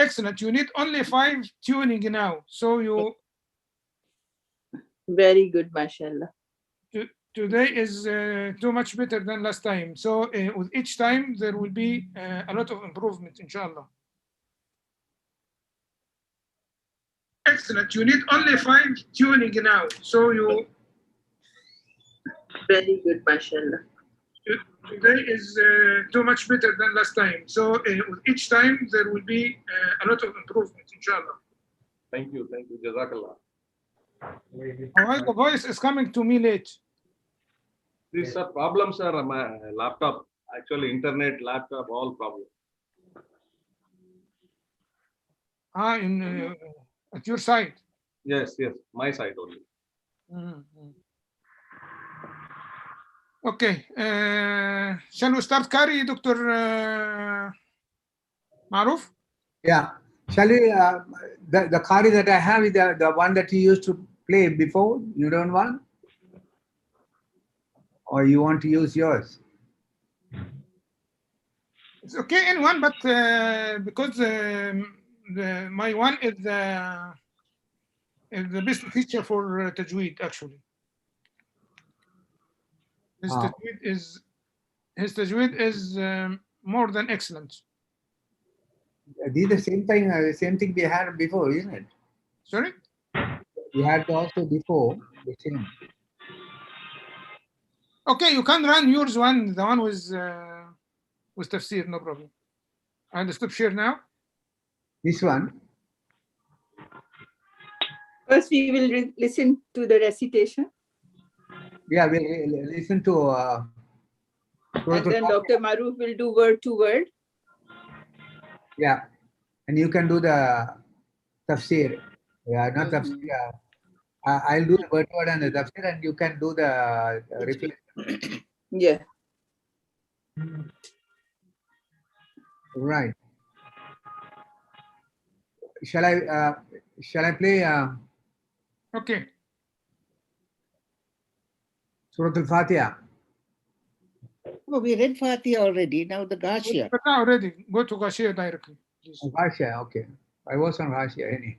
excellent. You need only 5 tuning now. So you very good, mashallah. today is too much better than last time. So with each time there will be a lot of improvement, inshallah. Excellent. You need only 5 tuning now. So you very good, mashallah. Today is too much better than last time. So with each time there will be a lot of improvement, inshallah. Thank you, Jazakallah. Alright, the voice is coming to me late. These are problems, sir. My laptop, actually, internet, laptop, all problems. At your side. Yes, my side only. Okay. Shall we start Qari, Dr. Maruf? Yeah. Shall we? The Qari that I have is the one that you used to play before. You don't want, or you want to use yours? It's okay in one, but because my one is the best feature for Tajweed, actually. His Tajweed is more than excellent. These are the same thing we had before, isn't it? Sorry? We had also before the same. Okay, you can run yours one, the one with tafsir, no problem. I'll stop share now. This one? First, we will listen to the recitation. Yeah, we'll listen to. And then Dr. Maruf will do word to word. Yeah, and you can do the tafsir. Yeah, not tafsir. I'll do the word to word and the tafsir, and you can do the reflection. Yeah. Right. Shall I play? Okay. Surah Al-Fatiha. Oh, we read Fatiha already. Now the Ghashiya. But now already. Go to Ghashiya directly. Ghashiya, okay. I was on Ghashiya anyway.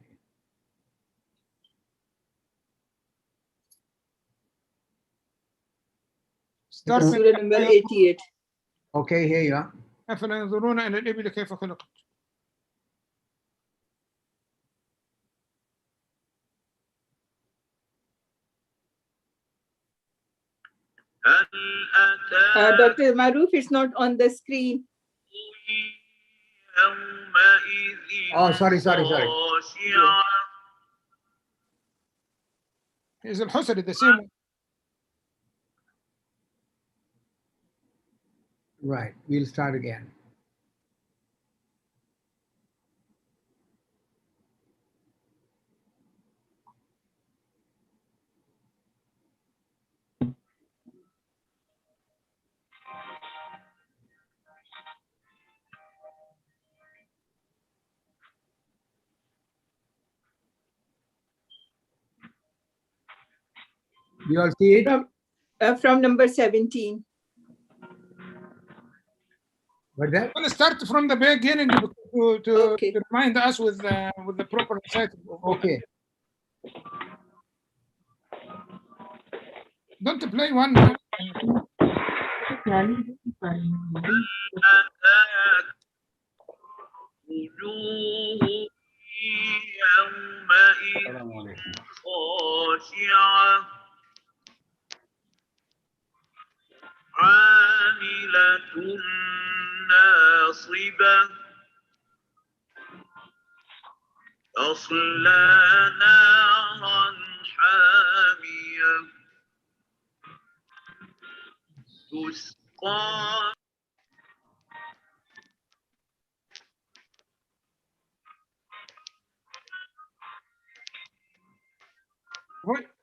Start Surah number 88. Okay, here you are. أفلا ينظرون إلى الإبل كيف خلقت. Dr. Maruf is not on the screen. Oh, sorry. Is الحسري the same one? Right, we'll start again. You all see it? From number 17. What's that? I'm going to start from the beginning to remind us with the proper recital. Okay. Don't play one. خاشعة عاملة ناصبة تصلى نارا حامية تسقى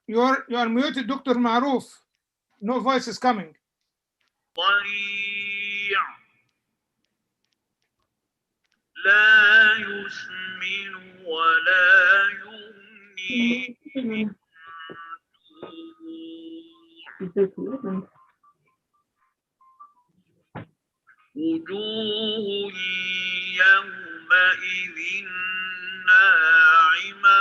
You are muted, Dr. Maruf. No voice is coming. ضريع لا يسمن ولا يغني من جوع وجوه يومئذ يومئذ ناعمة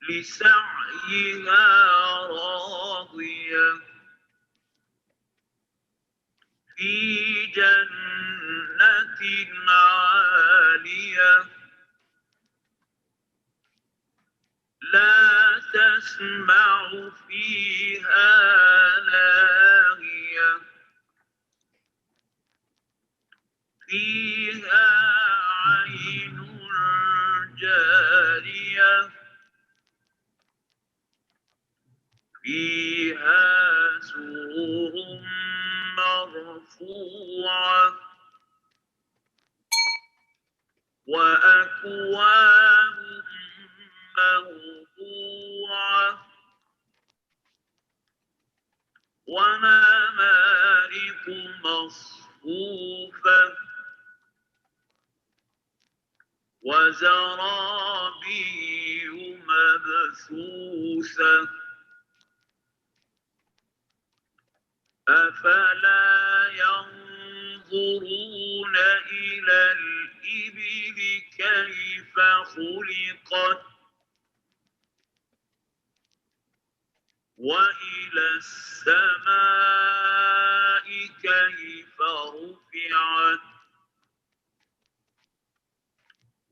لسعيها راضية في جنة عالية لا تسمع فيها لاغية فيها عين جارية فيها سرر مرفوعة وأكواب موضوعة ونمارق مصفوفة وزرابي مبثوثة أفلا ينظرون إلى الإبل كيف خلقت وإلى السماء كيف رفعت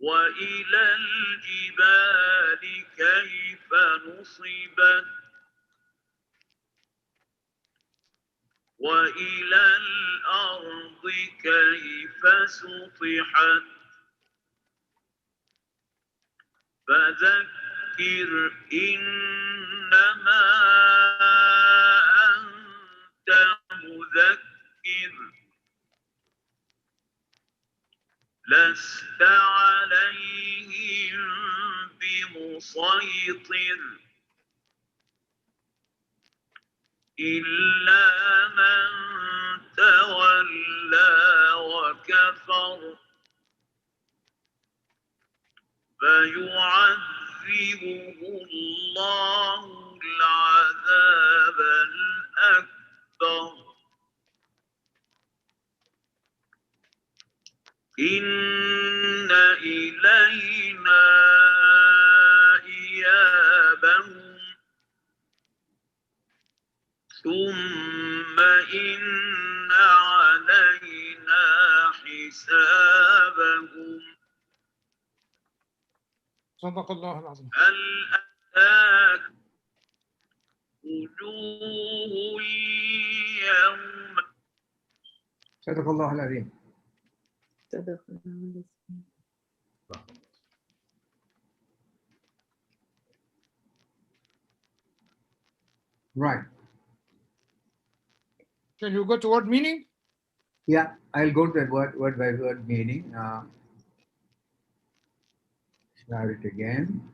وإلى الجبال كيف نصبت وإلى الأرض كيف سطحت فذكر إنما أنت مذكر لست عليهم بمسيطر إلا من تولى وكفر فيعذبه الله العذاب الأكبر إن إلينا إيابهم ثم إن علينا حسابهم صدق الله العظيم. هل أتاك وجوه يوم صدق الله العظيم. صدق الله العظيم. Right. Can you go to word meaning? Yeah, I'll go to the word by word meaning. Start it again.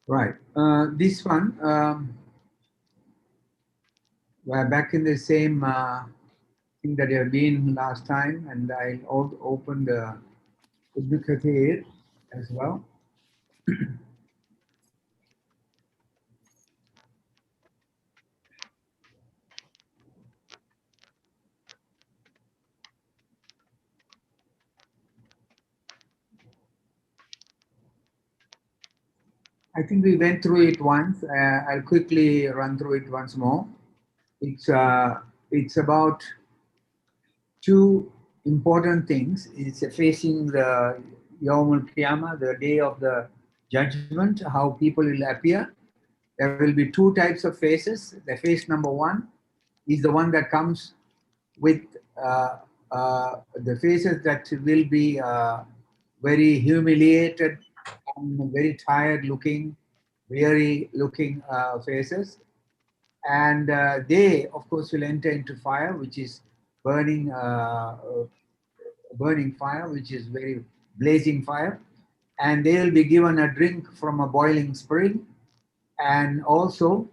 Right. This one, we're back in the same thing that you have been last time, and I'll open the Ibn Kathir as well. I think we went through it once. I'll quickly run through it once more. It's about two important things. It's facing the Yawm al-Qiyamah, the day of the judgment, how people will appear, There will be two types of faces. The face number one is the one that comes with the faces that will be very humiliated and very tired looking, weary looking faces. And they, of course, will enter into fire, which is burning, burning fire, which is very blazing fire. And they will be given a drink from a boiling spring. And also,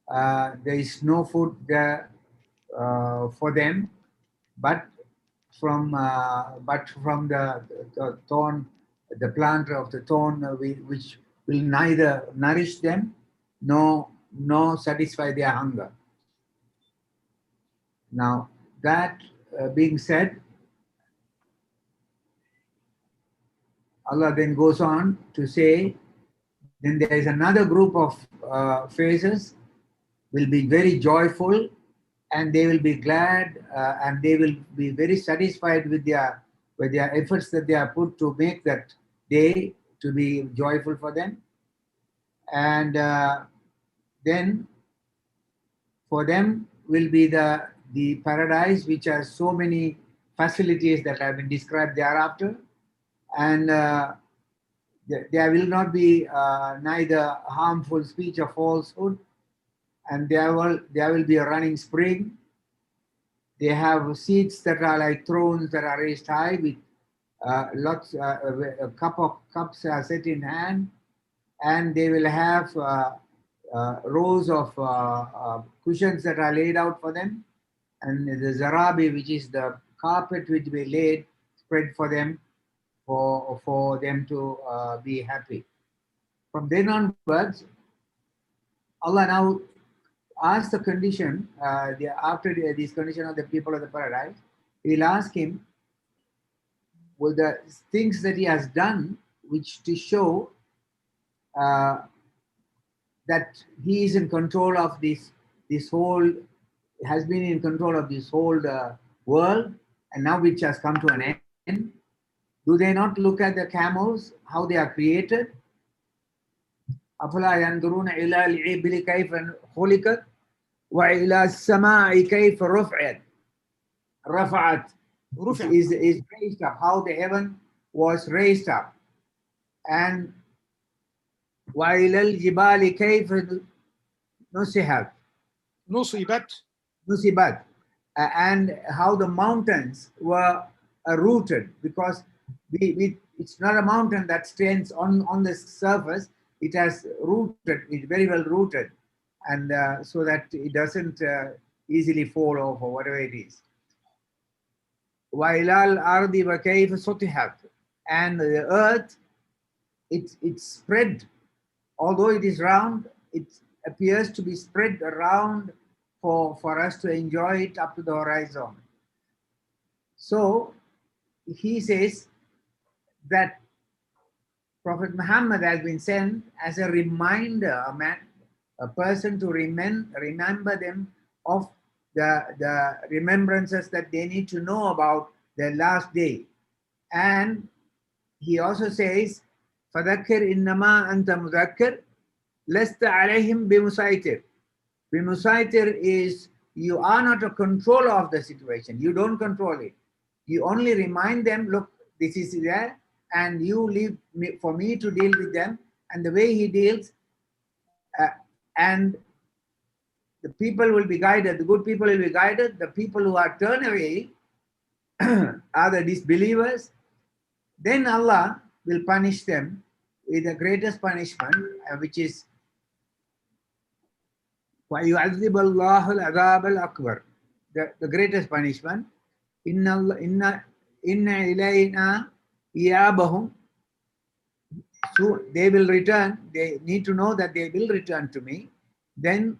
there is no food there for them, but from the thorn, the plant of the thorn, which will neither nourish them nor satisfy their hunger. Now, that being said, Allah then goes on to say, then there is another group of faces will be very joyful, and they will be glad, and they will be very satisfied with their efforts that they are put to make that day to be joyful for them. And then for them will be the paradise, which has so many facilities that have been described thereafter. And there will not be neither harmful speech or falsehood, and there will be a running spring. They have seats that are like thrones that are raised high with lots, cups are set in hand, and they will have rows of cushions that are laid out for them, and the zarabi, which is the carpet which we laid, spread for them, for them to be happy. From then onwards, Allah now asks the condition, after this condition of the people of the paradise, He'll ask him, will the things that he has done, which to show that he is in control of this whole, has been in control of this whole world, and now which has come to an end. Do they not look at the camels, how they are created? أَفَلَا يَنْظُرُونَ إِلَى الْإِبِلِ كَيْفَ خُلِقَتْ وَإِلَى السَّمَاءِ كَيْفَ رَفَعَتْ is raised up, how the heaven was raised up. And وَإِلَى الْجِبَالِ كَيْفَ نُصِبَتْ and how the mountains were rooted, because it's not a mountain that stands on the surface, it has rooted, it's very well rooted, and so that it doesn't easily fall off or whatever it is. وَإِلَى الْأَرْضِ وَكَيْفَ سُطِحَتْ and the earth, it's spread, although it is round, it appears to be spread around for us to enjoy it up to the horizon. So he says that Prophet Muhammad has been sent as a reminder, a person to remember them of the remembrances that they need to know about the last day. And he also says, فَذَكِّرْ إِنَّمَا أَنْتَ مُذَكِّرْ لَسْتَ عَلَيْهِمْ بِمُسَيْطِرٍ. Bimusaitir is, you are not a controller of the situation. You don't control it. You only remind them, look, this is there, and you leave for me to deal with them. And the way he deals, and the people will be guided, the good people will be guided. The people who are turned away are the disbelievers. Then Allah will punish them with the greatest punishment, which is وَيُعَذِّبَ اللَّهُ الْعَذَابَ الْأَكْبَرِ, the greatest punishment. إِنَّ إِلَيْنَا إِيَابَهُمْ. So they will return, they need to know that they will return to me. Then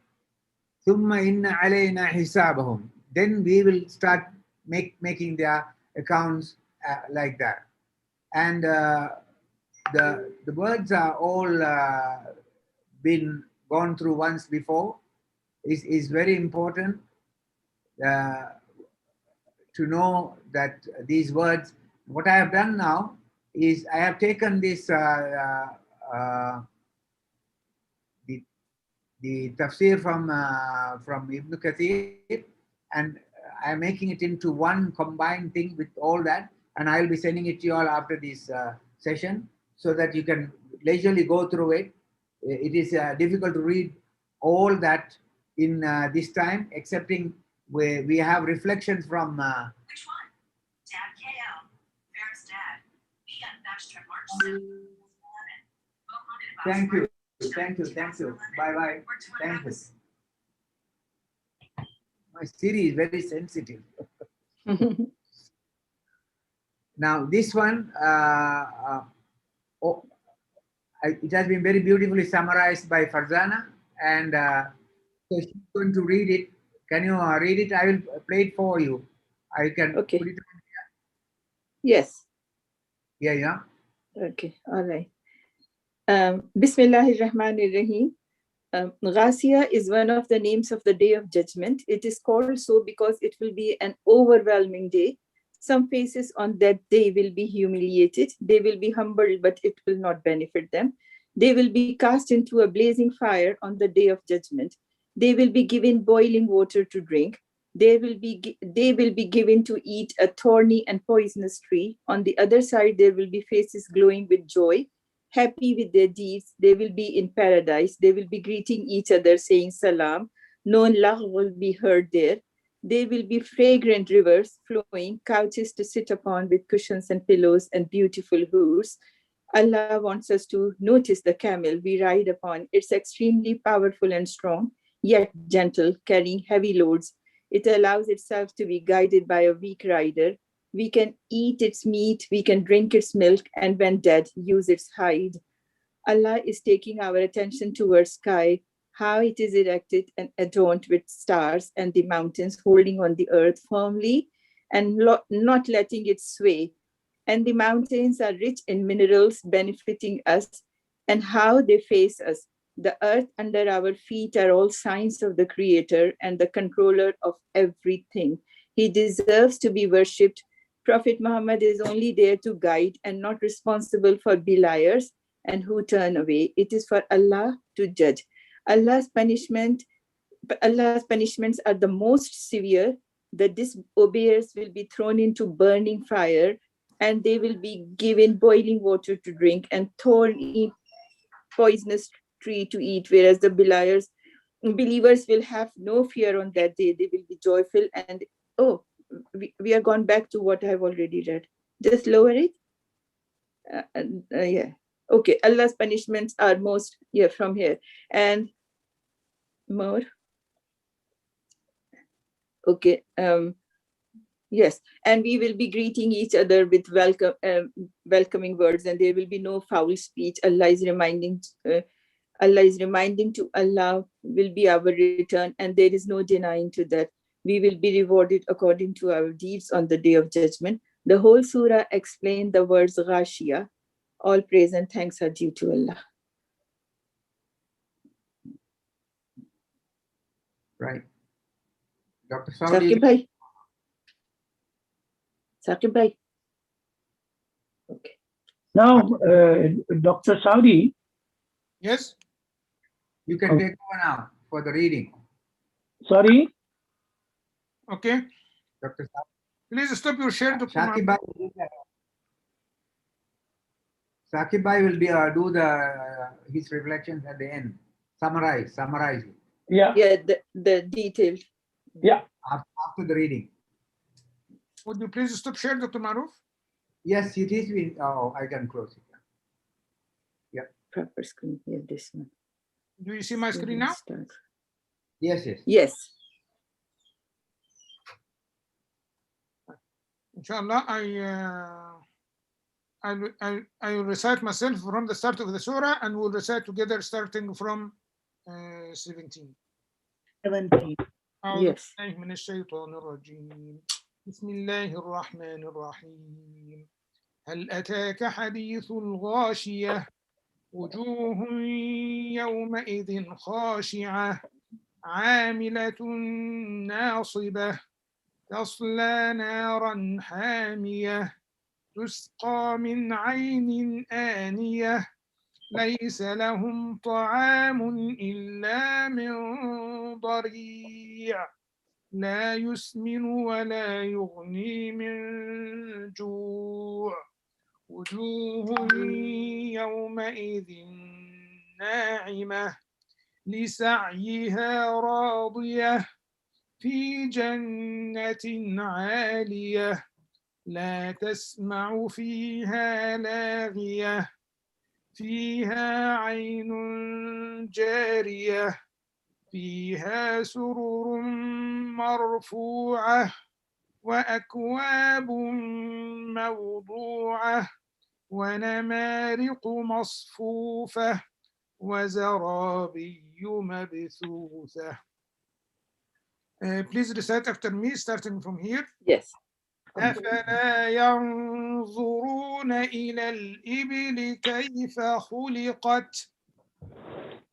ثُمَّ إِنَّ عَلَيْنَا حِسَابَهُمْ. Then we will start making their accounts like that. And the words are all been gone through once before. Is very important to know that these words, what I have done now is I have taken this the the tafsir from Ibn Kathir, and I'm making it into one combined thing with all that, and I'll be sending it to you all after this session so that you can leisurely go through it. It is difficult to read all that in this time, excepting we have reflections from. Which one? Dad KL, Ferris Dad, me on Batch Trip March 7th, 11. Thank you. Thank you. Thank you. Bye bye. Thank you. My Siri is very sensitive. Now this one, it has been very beautifully summarized by Farzana, and so she's going to read it. Can you read it? I will play it for you. I can Okay. put it on here. Yes. Yeah. Okay. All right. Bismillahirrahmanirrahim. Ghashiya is one of the names of the Day of Judgment. It is called so because it will be an overwhelming day. Some faces on that day will be humiliated. They will be humbled, but it will not benefit them. They will be cast into a blazing fire on the Day of Judgment. They will be given boiling water to drink. They will be given to eat a thorny and poisonous tree. On the other side, there will be faces glowing with joy, happy with their deeds. They will be in paradise. They will be greeting each other, saying salam. No lagh will be heard there. There will be fragrant rivers flowing, couches to sit upon with cushions and pillows and beautiful hoods. Allah wants us to notice the camel we ride upon. It's extremely powerful and strong, yet gentle, carrying heavy loads. It allows itself to be guided by a weak rider. We can eat its meat, we can drink its milk, and when dead, use its hide. Allah is taking our attention towards sky, how it is erected and adorned with stars, and the mountains holding on the earth firmly and not letting it sway. And the mountains are rich in minerals benefiting us, and how they face us. The earth under our feet are all signs of the Creator and the controller of everything. He deserves to be worshipped. Prophet Muhammad is only there to guide and not responsible for beliers and who turn away. It is for Allah to judge. Allah's punishments are the most severe. The disobeyers will be thrown into burning fire, and they will be given boiling water to drink and thorny poisonous tree to eat, whereas the believers will have no fear on that day. They will be joyful. And we are gone back to what I've already read. Just lower it. Yeah. Okay. Allah's punishments are most, from here. And more. Okay. Yes, and we will be greeting each other with welcoming words, and there will be no foul speech. Allah is reminding to Allah will be our return, and there is no denying to that. We will be rewarded according to our deeds on the Day of Judgment. The whole surah explained the words Ghashiya. All praise and thanks are due to Allah. Right. Dr. Saudi. Saqib bhai. Okay. Now, Dr. Saudi. Yes. You can take over now for the reading. Sorry. Okay. Dr. Saudi. Please stop your share. Saqib bhai will do his reflections at the end. Summarize it. Yeah. Yeah, the detailed. Yeah. After the reading. Would you please stop share, Dr. Maruf? Yes, it is. I can close it. Yeah. Proper screen here, this one. Do you see my screen now? Yes. Yes. Inshallah, I will recite myself from the start of the surah, and we'll recite together starting from 17. 17. Yes. من الشيطان الرجيم. بسم الله الرحمن الرحيم. هل أتاك حديث الغاشية وجوه يومئذ خاشعة عاملة ناصبة تصلى نارا حامية تسقى من عين آنية ليس لهم طعام إلا من ضريع لا يسمن ولا يغني من جوع وجوه يومئذ ناعمة لسعيها راضية في جنة عالية لا تسمع فيها لاغية فيها عين جارية فيها سرر مرفوعة وأكواب موضوعة ونمارق مصفوفة وزرابي مبثوثة. Please recite after me starting from here. Yes. أفلا ينظرون إلى الإبل كيف خلقت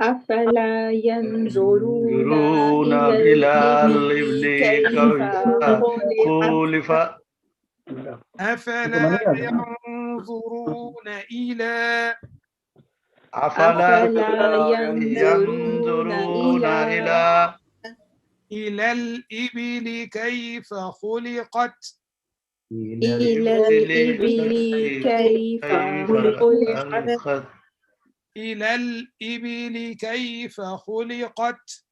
أفلا ينظرون ينظرون إلى إلى الإبل الإبل كيف كيف خلقت خلق أفلا ينظرون إلى أفلا أفلا ينظرون ينظرون إلى الإبل كيف خلقت إلى الإبل كيف خلقت إلى الإبل كيف خلقت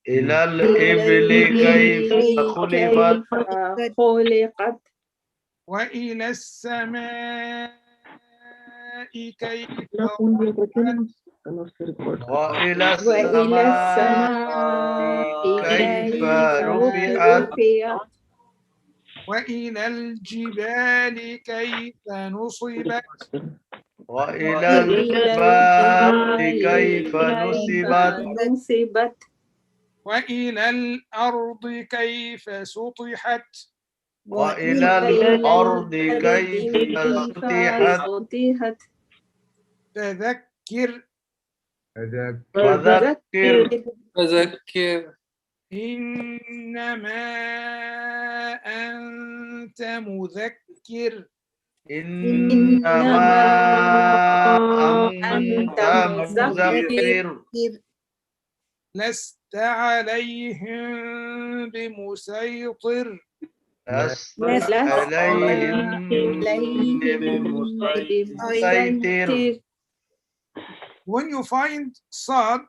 إلى الإبل كيف خلقت خلقت وإلى السماء كيف وإلى وإلى السماء السماء كيف كيف رفعت رفعت وإلى الجبال كيف نصبت وإلى الجبال كيف نصبت نصبت وإلى الأرض كيف سطحت وإلى الأرض كيف سطحت سطحت فذكر فذكر إنما أنت مذكر إنما أنت مذكر لست عليهم بمسيطر لست لست عليهم بمسيطر. When you find Sad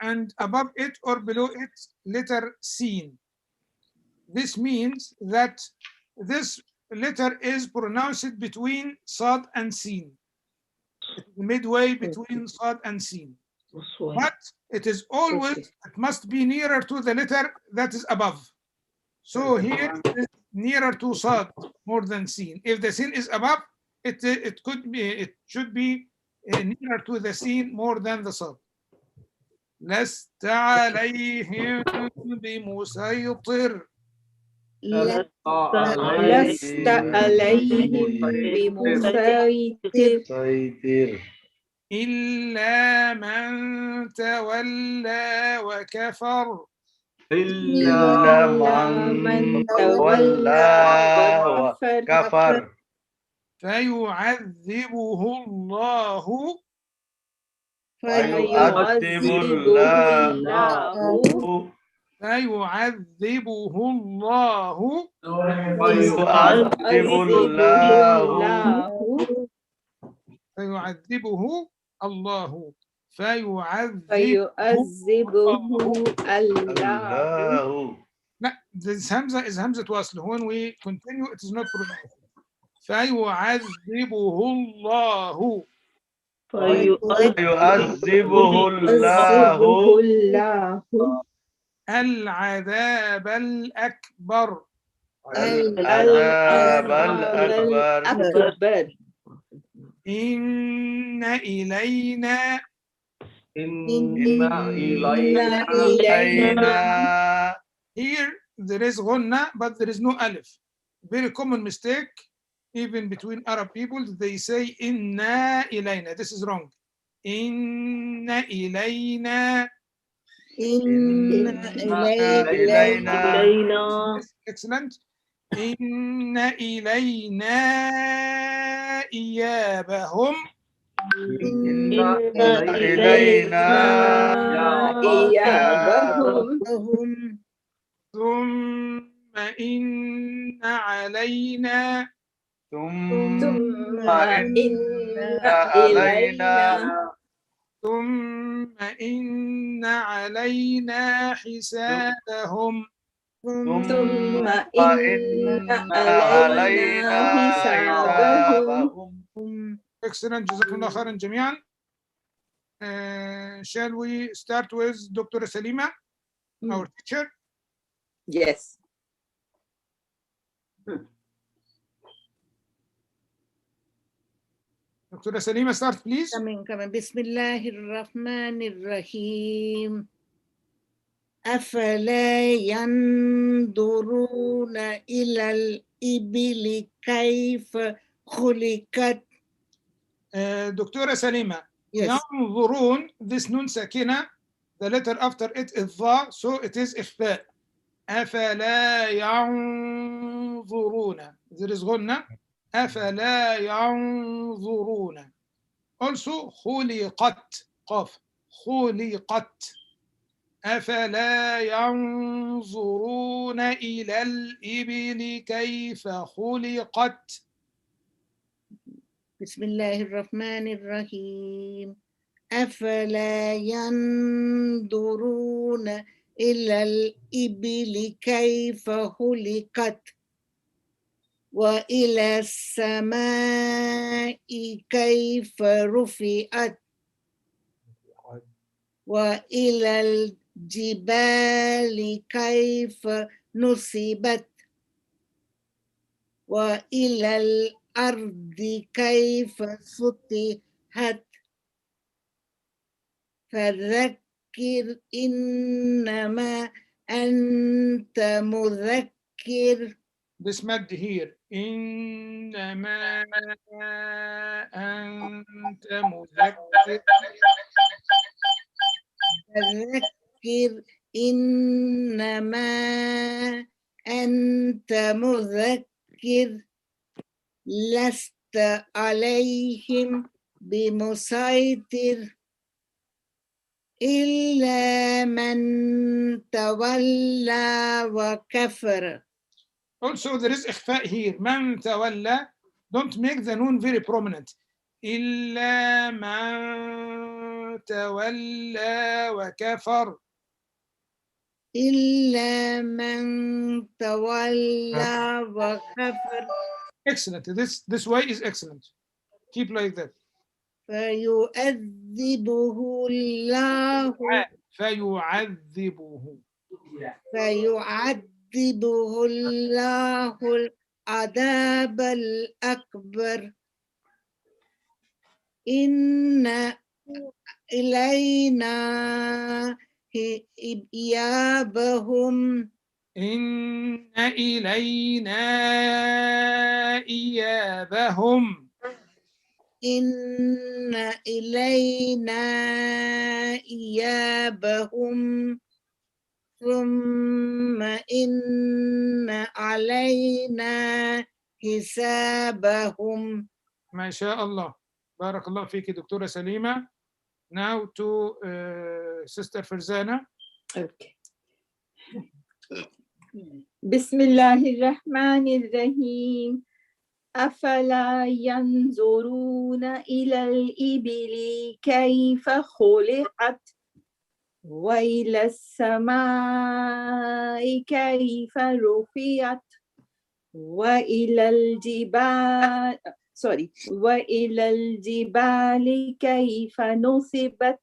and above it or below it letter Sin, this means that this letter is pronounced between Sad and Sin. It's midway between Sad and Sin. But it is always, it must be nearer to the letter that is above. So here it is nearer to Sad more than Sin. If the Sin is above, it should be nearer to the Sin more than the Sad. لست عليهم بمسيطر لست عليهم بمسيطر إلا من تولى وكفر إلا من تولى وكفر فيعذبه الله فيعذبه الله لا, this Hamza is Hamza to Asl. When we continue, it is not pronounced. فيعذبه الله العذاب الأكبر إن إلينا Here there is غنة but there is no alif. Very common mistake even between Arab people. They say إنا إلينا. This is wrong. إن إلينا Excellent. إن إلينا إيابهم إن إلينا إيابهم لهم ثم إن علينا ثم إن إلينا ثم إن علينا حسابهم. ثم إن علينا حسابهم. Excellent. جزاكم الله خيرا جميعا. Shall we start with Dr. Salima, our teacher? Yes. Dr. Salima, start please. coming. بسم الله الرحمن الرحيم أفلا ينظرون إلى الإبل كيف خلقت. Dr. Salima, Yes. ينظرون, this nun sakina, the letter after it is dha, so it is إخفاء. أفلا ينظرون, there is غنة. أفلا ينظرون. Also خلقت, قاف, خلقت. أفلا ينظرون إلى الإبل كيف خلقت. بسم الله الرحمن الرحيم أفلا ينظرون إلى الإبل كيف خلقت وإلى السماء كيف رفعت وإلى الجبال كيف نصبت وإلى الأرض كيف سطحت فذكر إنما أنت مذكر. This mad here. إنما أنت مذكر. فذكر إنما أنت مذكر لست عليهم بمسيطر إلا من تولى وكفر. Also there is إخفاء here. من تولى. Don't make the noon very prominent. إلا من تولى وكفر. إلا من تولى وكفر. Excellent. This way is excellent. Keep like that. فيعذبه الله فيعذبه الله العذاب الأكبر إن إلينا إيابهم. إن إلينا إيابهم. إن إلينا إيابهم ثم إن علينا حسابهم. ما شاء الله. بارك الله فيك دكتورة سليمة. Now to Sister Farzana. Okay. بسم الله الرحمن الرحيم أفلا ينظرون إلى الإبل كيف خلقت وإلى السماء كيف رفعت وإلى الجبال كيف نصبت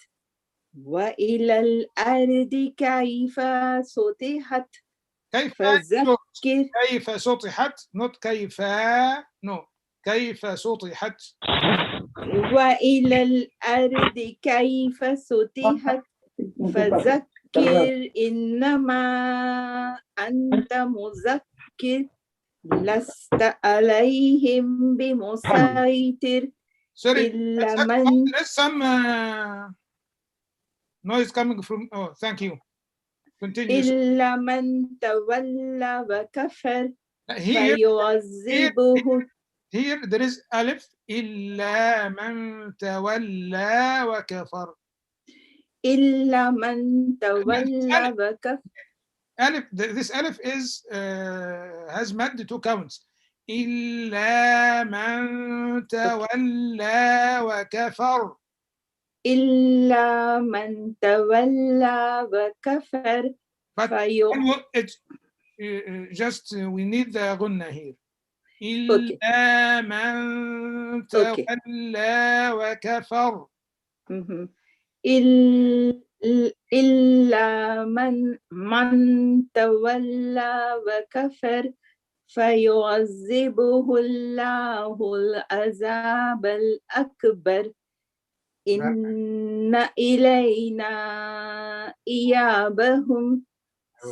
وإلى الأرض كيف سطحت كيف سطحت not كيف no كيف سطحت وإلى الأرض كيف سطحت فذكر إنما أنت مذكر لست عليهم بمسيطر إلا من. There is some noise coming from. Oh, thank you. Continue. إلا من تولى وكفر Here here there is alif. إلا من تولى وكفر. إلا من تولى وكفر. Alif, this alif is has mad 2 counts. إلا من تولى وكفر. إلا من تولى وكفر. But it's just we need the غنة here. إلا من تولى وكفر. إلا من تولى وكفر فيعذبه الله العذاب الأكبر إن إلينا إيابهم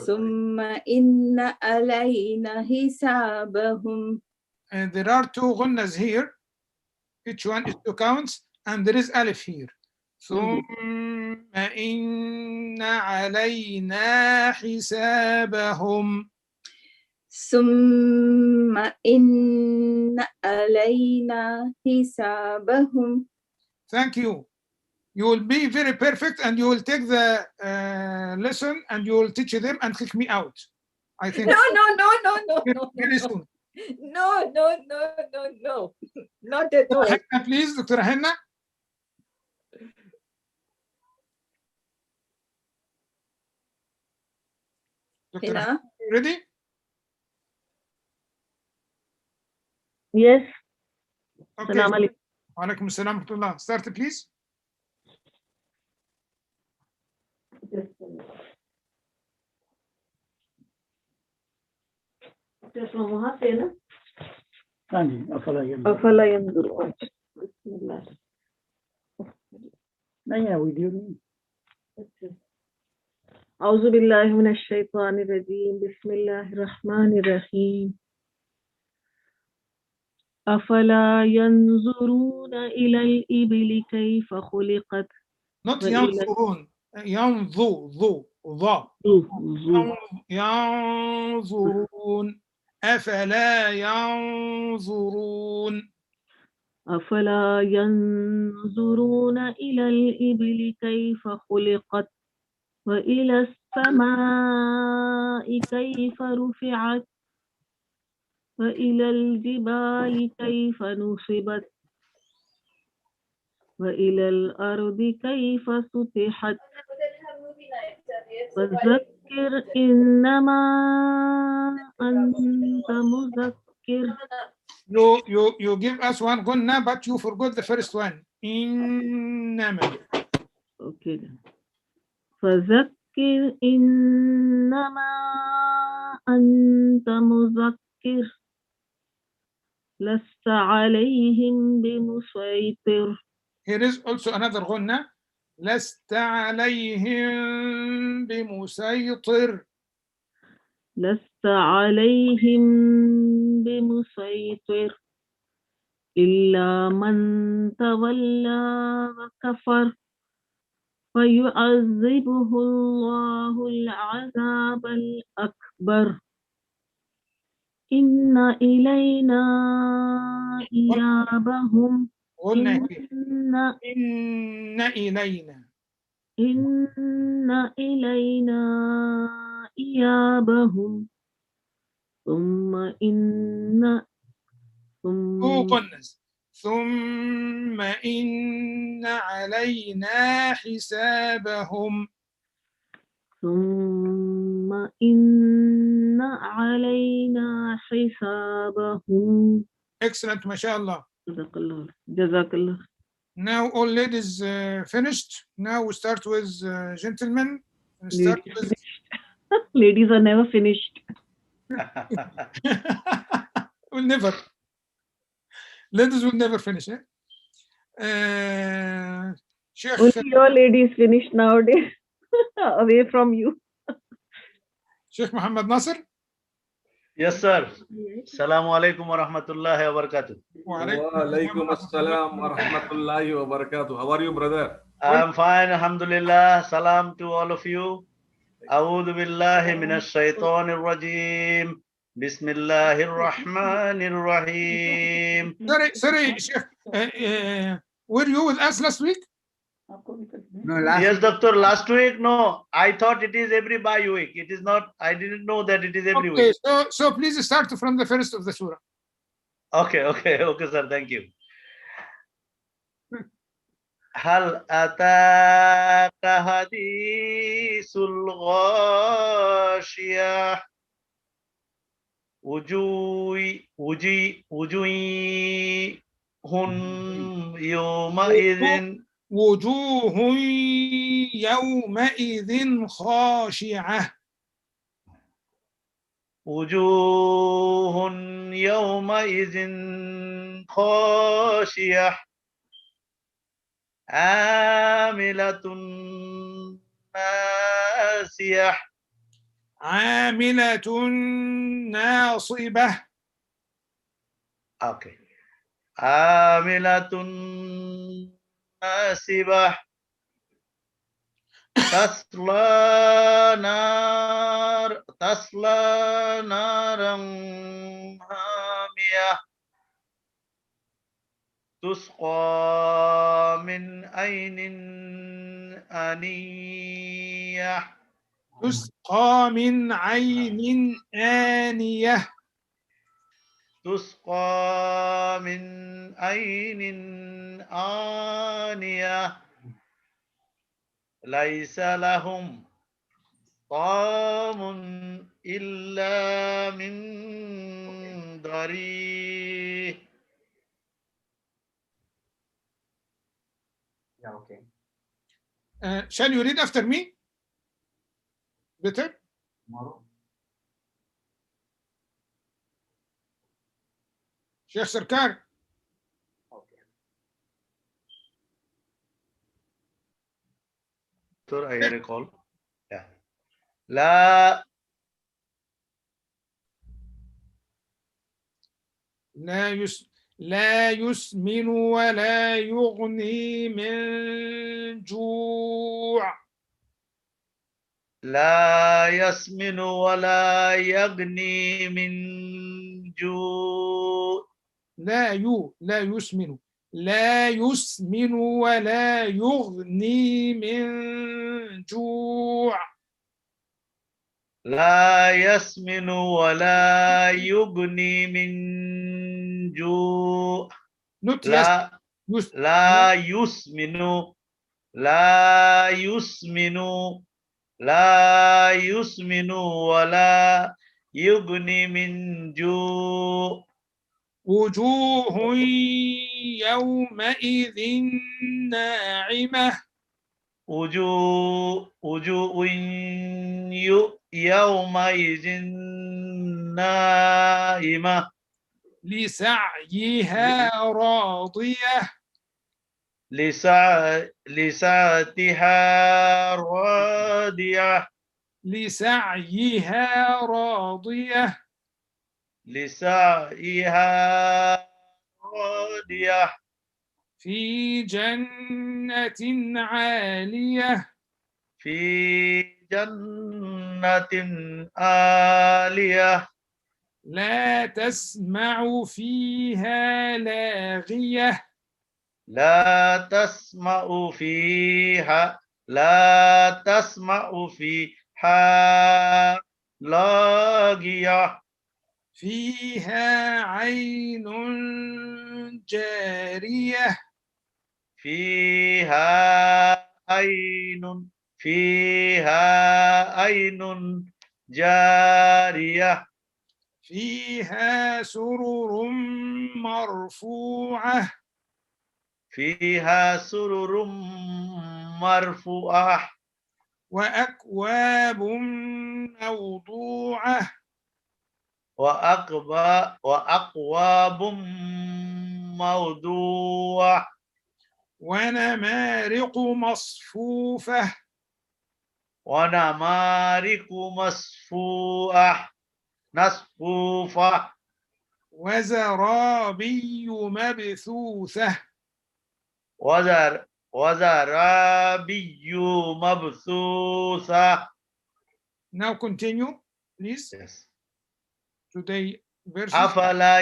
ثم إن علينا حسابهم. And there are 2 غنnas here. Each one is 2 counts, and there is alif here. ثم إن علينا حسابهم. ثم إن علينا حسابهم. Thank you. You will be very perfect, and you will take the lesson, and you will teach them and kick me out. I think. No. Very soon. No. Not at all. Please, Dr. Henna. Dr. Henna, ready? Yes. Okay. Assalamu alaikum. Wa alaikum assalam wa rahmatullah. Start, please. Just from वहाँ से ना? हाँ जी, अफला ينظرون. بسم الله. नहीं है video नहीं. أعوذ بالله من الشيطان الرجيم. بسم الله الرحمن الرحيم. أفلا ينظرون إلى الإبل كيف خلقت. Not ينظرون. ينظر. ينظرون. أفلا ينظرون. أفلا ينظرون إلى الإبل كيف خلقت وإلى السماء كيف رفعت وإلى الجبال كيف نصبت وإلى الأرض كيف سطحت فذكر إنما أنت مذكر. You give us one gunna, but you forgot the first one. إنما. Okay then. فذكر إنما أنت مذكر لست عليهم بمسيطر. Here is also another gunna. لست عليهم بمسيطر. لست عليهم بمسيطر إلا من تولى وكفر فيعذبه الله العذاب الأكبر إن إلينا إيابهم. إن إلينا. إن إلينا إيابهم ثم إن علينا حسابهم. ثم إن علينا حسابهم. Excellent, mashallah. جزاك الله. Now all ladies finished. Now we start with gentlemen. Ladies are never finished. Will never. Ladies will never finish. Sheikh. Only your ladies finished nowadays. Away from you. Sheikh Muhammad Nasir. Yes, sir. Assalamu alaikum wa rahmatullahi wa barakatuh. Wa alaikum assalam wa rahmatullahi wa barakatuh. How are you, brother? I'm fine, alhamdulillah. Salam to all of you. A'udhu billahi minash shaitanir rajim. Bismillahir Rahmanir Rahim. Sorry, Sheikh. Were you with us last week? No, last Yes, week. doctor, last week, no. I thought it is every bi-week. It is not, I didn't know that it is every Okay, week. so please start from the first of the surah. Okay, sir, thank you. هل أتاك حديث الغاشية وجوه يومئذ وجوه يومئذ خاشعة. وجوه يومئذ خاشية عاملة ناصية عاملة ناصبة. Okay. عاملة ناصبة تصلى نارا حامية تسقى من عين آنية تسقى من عين آنية. تسقى من عين آنية ليس لهم طعام إلا من ضريع. Yeah, okay. Shall you read after me? Better? Tomorrow. Sheikh Sarkar. Okay. Sir, I had a call. Yeah. لا لا يسمن ولا يغني من جوع. لا يسمن ولا يغني من جوع. لا يسمن. لا يسمن ولا يغني من جوع. لا يسمن ولا يغني من جوع. Not لا yes. لا يسمن لا يسمن لا يسمن ولا يغني من جوع. وجوه يومئذ ناعمة. وجوه يومئذ نائمة لسعيها راضية. لسعتها راضية. لسعيها راضية. لسعيها راضية في جنة عالية. في جنة عالية لا تسمع فيها لاغية. لا تسمع فيها لاغية فيها عين جارية. فيها عين جارية فيها سرر مرفوعة. فيها سرر مرفوعة وأكواب موضوعة. وأكواب موضوعة ونمارق مصفوفة. ونمارق مصفوفة وزرابي مبثوثة. وزرابي مبثوثة. Now continue, please. Yes. today verses. أفلا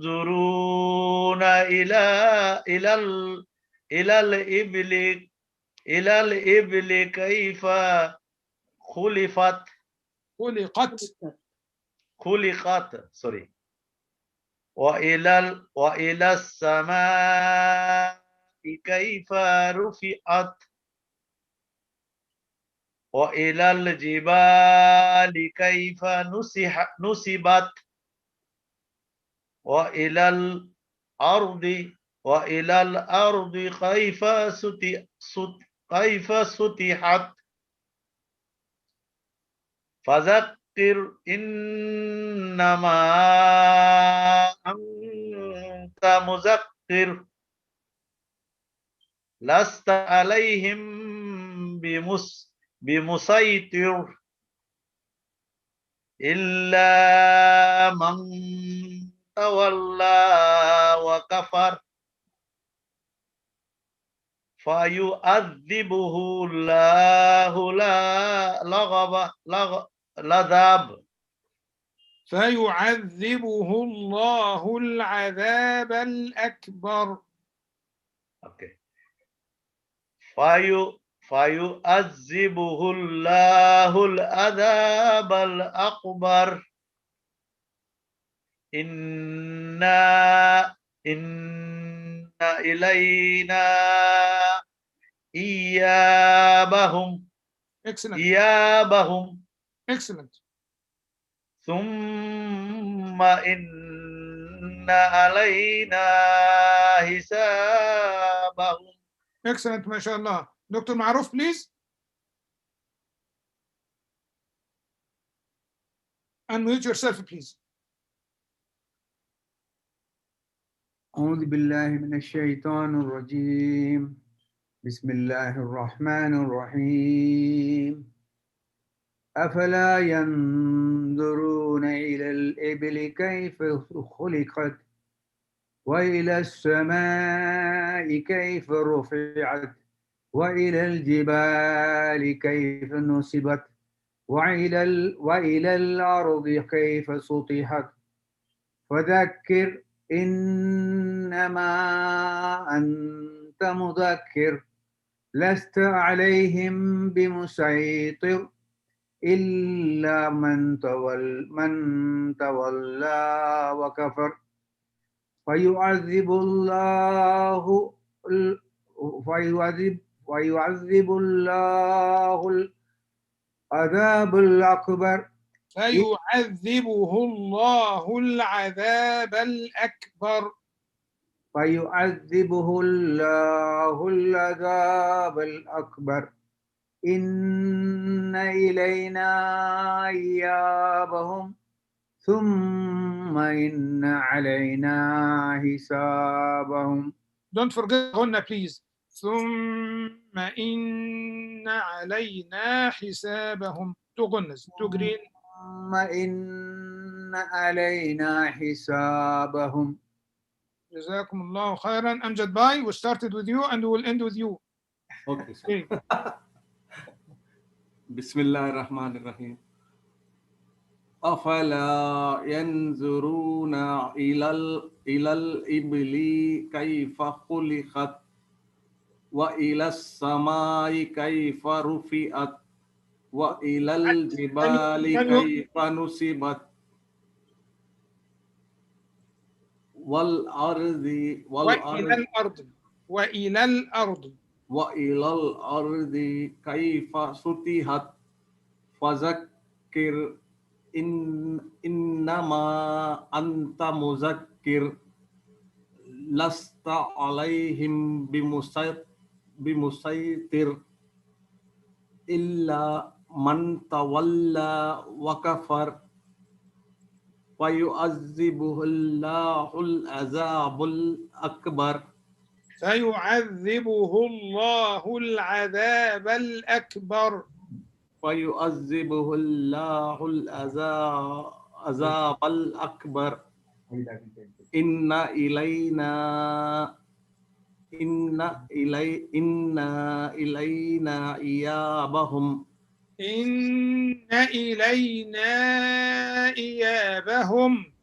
ينظرون إلى الإبل كيف خلقت sorry وإلى السماء كيف رفعت وإلى الجبال كيف نصبت وإلى الأرض كيف سطحت فذكر إنما أنت مذكر لست عليهم بمسيطر إلا من تولى وكفر فيؤذبه الله العذاب فيعذبه الله العذاب الأكبر. Okay. فيؤذبه الله العذاب الأكبر إن إلينا إيابهم Excellent. ثم إن علينا حسابهم. Excellent, mashallah. Dr. Maruf, please. Unmute yourself, please. أعوذ بالله من الشيطان الرجيم بسم الله الرحمن الرحيم أفلا ينظرون إلى الإبل كيف خلقت وإلى السماء كيف رفعت وإلى الجبال كيف نصبت وإلى الأرض كيف سطحت فذكر إنما أنت مذكر لست عليهم بمسيطر إلا من تولى وكفر فيعذب الله العذاب الأكبر. فيعذبه الله العذاب الأكبر. فيعذبه الله العذاب الأكبر إن إلينا إيابهم ثم إن علينا حسابهم. Don't forget غنى please. ثم إن علينا حسابهم. Two غنس, two green. ثم إن علينا حسابهم. جزاكم الله خيرا. Amjad Bhai, we started with you and we will end with you. Okay, sir. Bismillahirrahmanirrahim. أفلا ينظرون إلى الإبل كيف خلقت وإلى السماء كيف رفعت وإلى الجبال كيف نصبت وإلى الأرض كيف سطحت فذكر إنما أنت مذكر لست عليهم بمسيطر إلا من تولى وكفر فيعذبه الله العذاب الأكبر. فيعذبه الله العذاب الأكبر. فيعذبه الله العذاب الأكبر إن إلينا إيابهم إن إلينا إيابهم.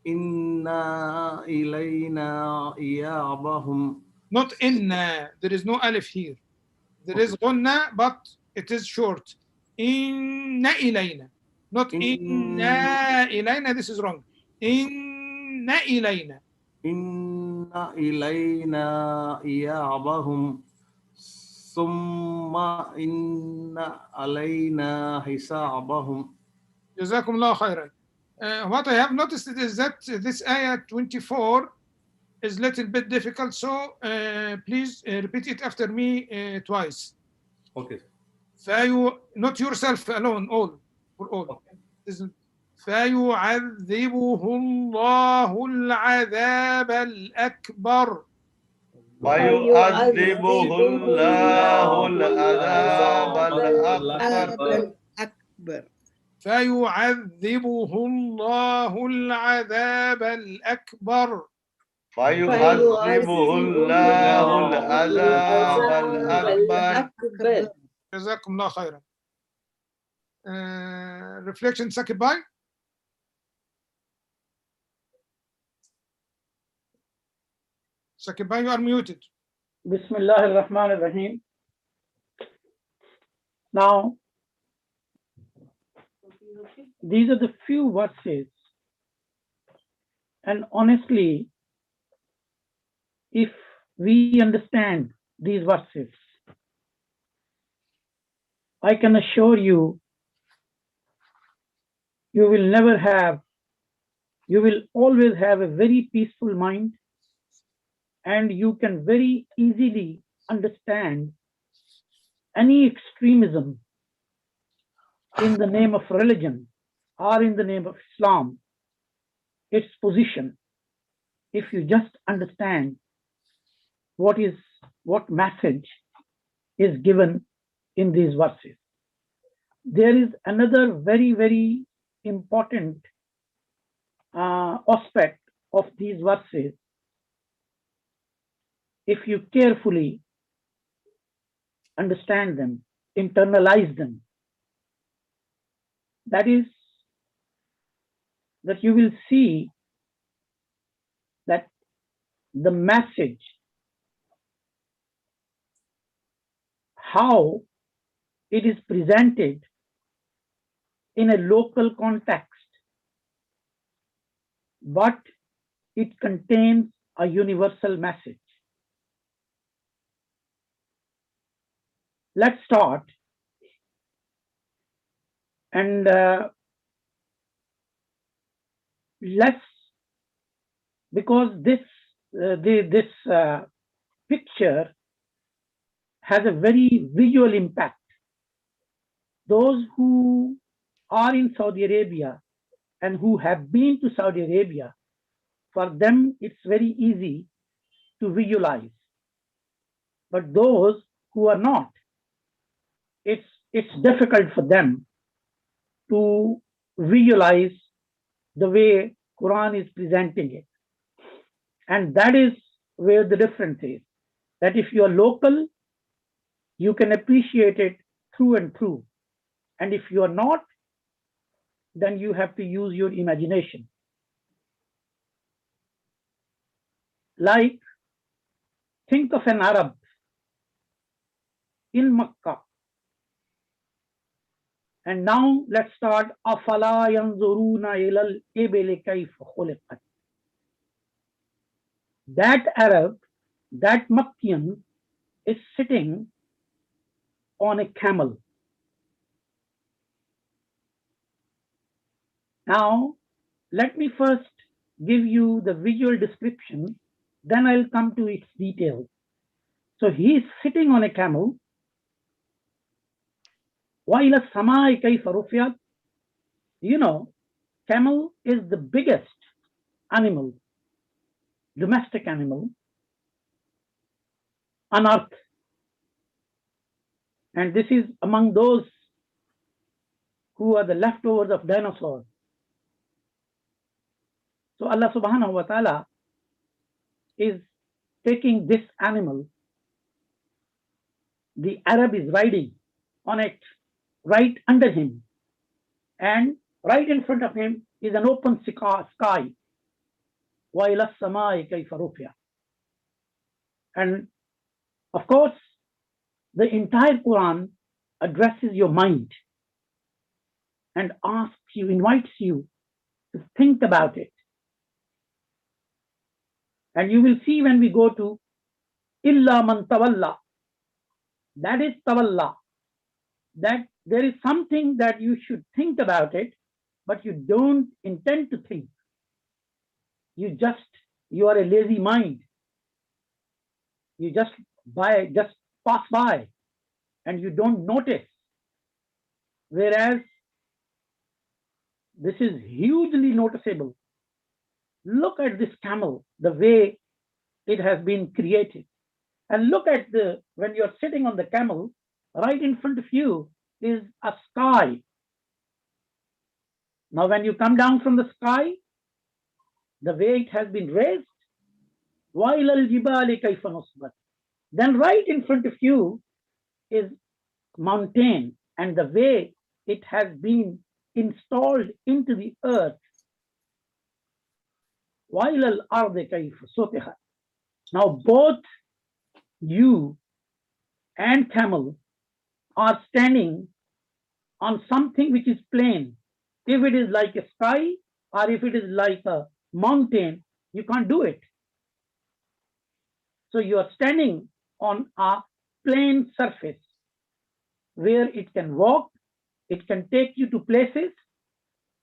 Inna ilayna iyabahum. Not inna. There is no alif here. There is gunna, but it is short. Inna ilayna. Not inna ilayna. This is wrong. Inna ilayna. Inna ilayna iyabahum. Summa inna alayna hisabahum. جزاكم الله خيرا. What I have noticed is that this ayah 24 is a little bit difficult, so please repeat it after me twice. Okay. Not yourself alone, all for all. فيعذبه الله العذاب الأكبر. فيعذبه الله العذاب الأكبر. أكبر. فيعذبه الله العذاب الأكبر. فيعذبه الله العذاب الأكبر. جزاكم الله خيرا. Reflection second by. Sakib, you are muted. Bismillah ar-Rahman ar-Rahim. Now, these are the few verses, and honestly, if we understand these verses, I can assure you, you will always have a very peaceful mind, and you can very easily understand any extremism in the name of religion or in the name of Islam, its position, if you just understand what message is given in these verses. There is another very, very important aspect of these verses. If you carefully understand them, internalize them, that is, that you will see that the message, how it is presented in a local context, but it contains a universal message. Let's start, and because this picture has a very visual impact. Those who are in Saudi Arabia and who have been to Saudi Arabia, for them it's very easy to visualize. But those who are not, it's difficult for them to visualize the way Quran is presenting it. And that is where the difference is. That if you are local, you can appreciate it through and through. And if you are not, then you have to use your imagination. Like, think of an Arab in Makkah. And now let's start. أَفَلَا يَنْظُرُونَ إِلَى الْإِبِلِ كَيْفَ خُلِقَتْ. That Arab, that Makkian, is sitting on a camel. Now, let me first give you the visual description, then I'll come to its details. So he is sitting on a camel. وَإِلَى السَّمَاءِ كَيْفَ رُفِعَتْ. You know, camel is the biggest animal, domestic animal on earth. And this is among those who are the leftovers of dinosaurs. So Allah subhanahu wa ta'ala is taking this animal. The Arab is riding on it right under him, and right in front of him is an open sky. وَإِلَى السَّمَاءِ كَيْفَ رُفِعَتْ. And of course, the entire Quran addresses your mind and asks you, invites you to think about it. And you will see when we go to illa man tawalla, that is tawalla, that there is something that you should think about it, but you don't intend to think. You are a lazy mind. You just pass by and you don't notice. Whereas this is hugely noticeable. Look at this camel, the way it has been created. And look at when you're sitting on the camel, right in front of you is a sky. Now, when you come down from the sky, the way it has been raised, وَإِلَى الْجِبَالِ كَيْفَ نُصْبَتْ. Then right in front of you is mountain, and the way it has been installed into the earth. وَإِلَى الْأَرْضِ كَيْفَ سُطِحَتْ. Now both you and camel are standing on something which is plain. If it is like a sky or if it is like a mountain, you can't do it. So you are standing on a plain surface where it can walk, it can take you to places,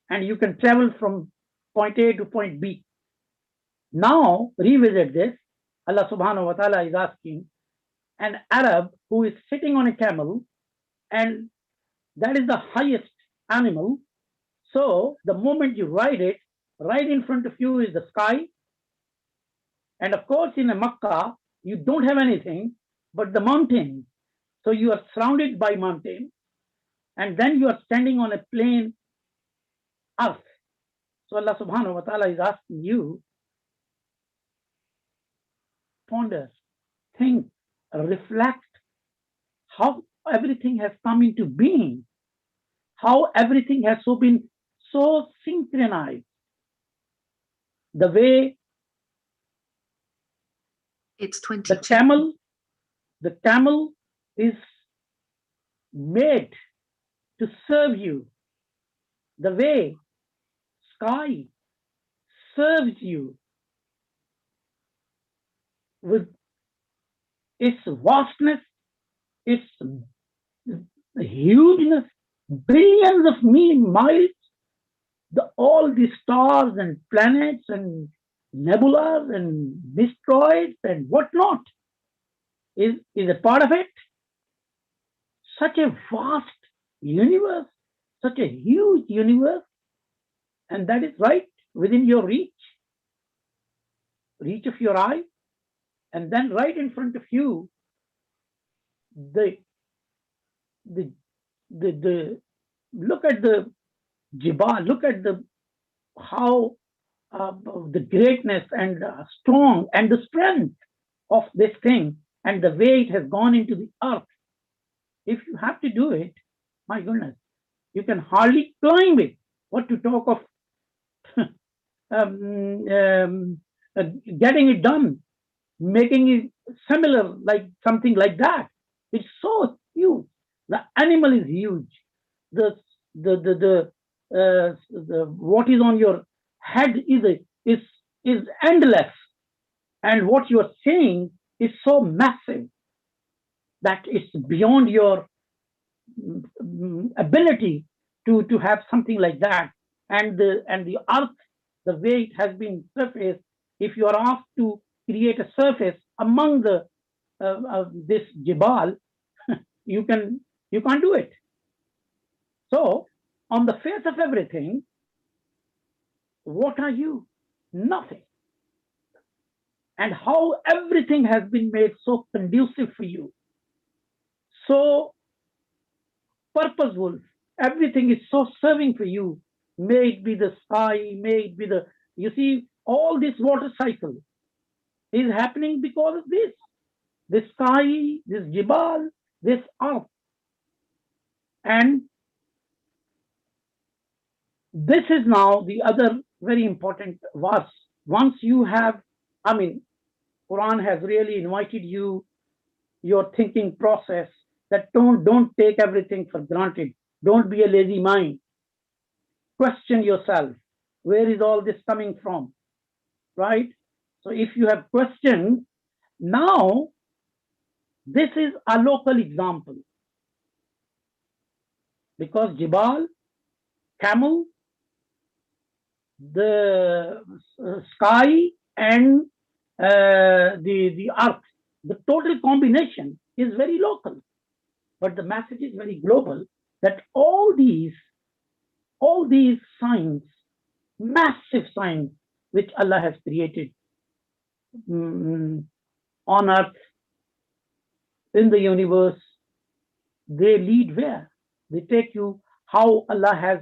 and you can travel from point A to point B. Now, revisit this. Allah subhanahu wa ta'ala is asking an Arab who is sitting on a camel, and that is the highest animal. So the moment you ride it, right in front of you is the sky. And of course, in a Makkah, you don't have anything but the mountains. So you are surrounded by mountains, and then you are standing on a plain earth. So Allah subhanahu wa ta'ala is asking you, ponder, think, reflect how everything has come into being, how everything has been so synchronized. The way It's 20. The camel is made to serve you. The way sky serves you with its vastness, its hugeness, billions of miles, all the stars and planets and nebulas and asteroids and whatnot is a part of it. Such a vast universe, such a huge universe, and that is right within your reach of your eye, and then right in front of you, the look at the jibal, look at how the greatness and strong and the strength of this thing and the way it has gone into the earth. If you have to do it, my goodness, you can hardly climb it. What to talk of getting it done, making it similar, like something like that. It's so huge. The animal is huge. The what is on your head is endless, and what you are saying is so massive that it's beyond your ability to have something like that. And the earth, the way it has been surfaced, if you are asked to create a surface among this jibal, you can't do it. So on the face of everything, what are you? Nothing. And how everything has been made so conducive for you, so purposeful. Everything is so serving for you. May it be the sky, may it be you see, all this water cycle is happening because of this sky, this jibal, this earth. And this is now the other very important verse. Once you have, Quran has really invited you, your thinking process, that don't take everything for granted. Don't be a lazy mind. Question yourself. Where is all this coming from? Right? So if you have questioned, now this is a local example. Because Jibal, camel, the sky, and the earth, the total combination is very local. But the message is very global, that all these signs, massive signs, which Allah has created on earth, in the universe, they lead where? They take you how Allah has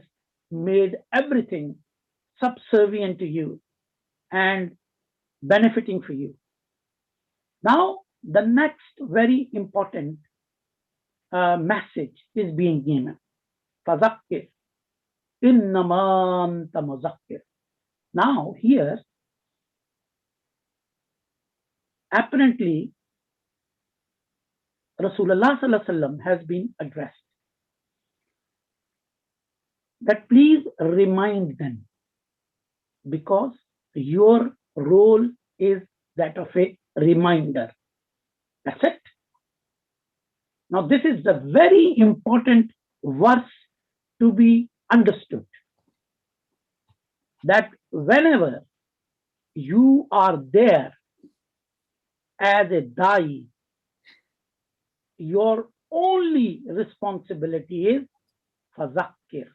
made everything subservient to you and benefiting for you. Now, the next very important message is being given. فَذَكِّرْ إِنَّمَا أَنْتَ مُذَكِّرٌ. Now, here, apparently, Rasulullah sallallahu alaihi wasallam has been addressed. That please remind them, because your role is that of a reminder. That's it. Now, this is a very important verse to be understood. That whenever you are there as a da'i, your only responsibility is فَذَكِّرْ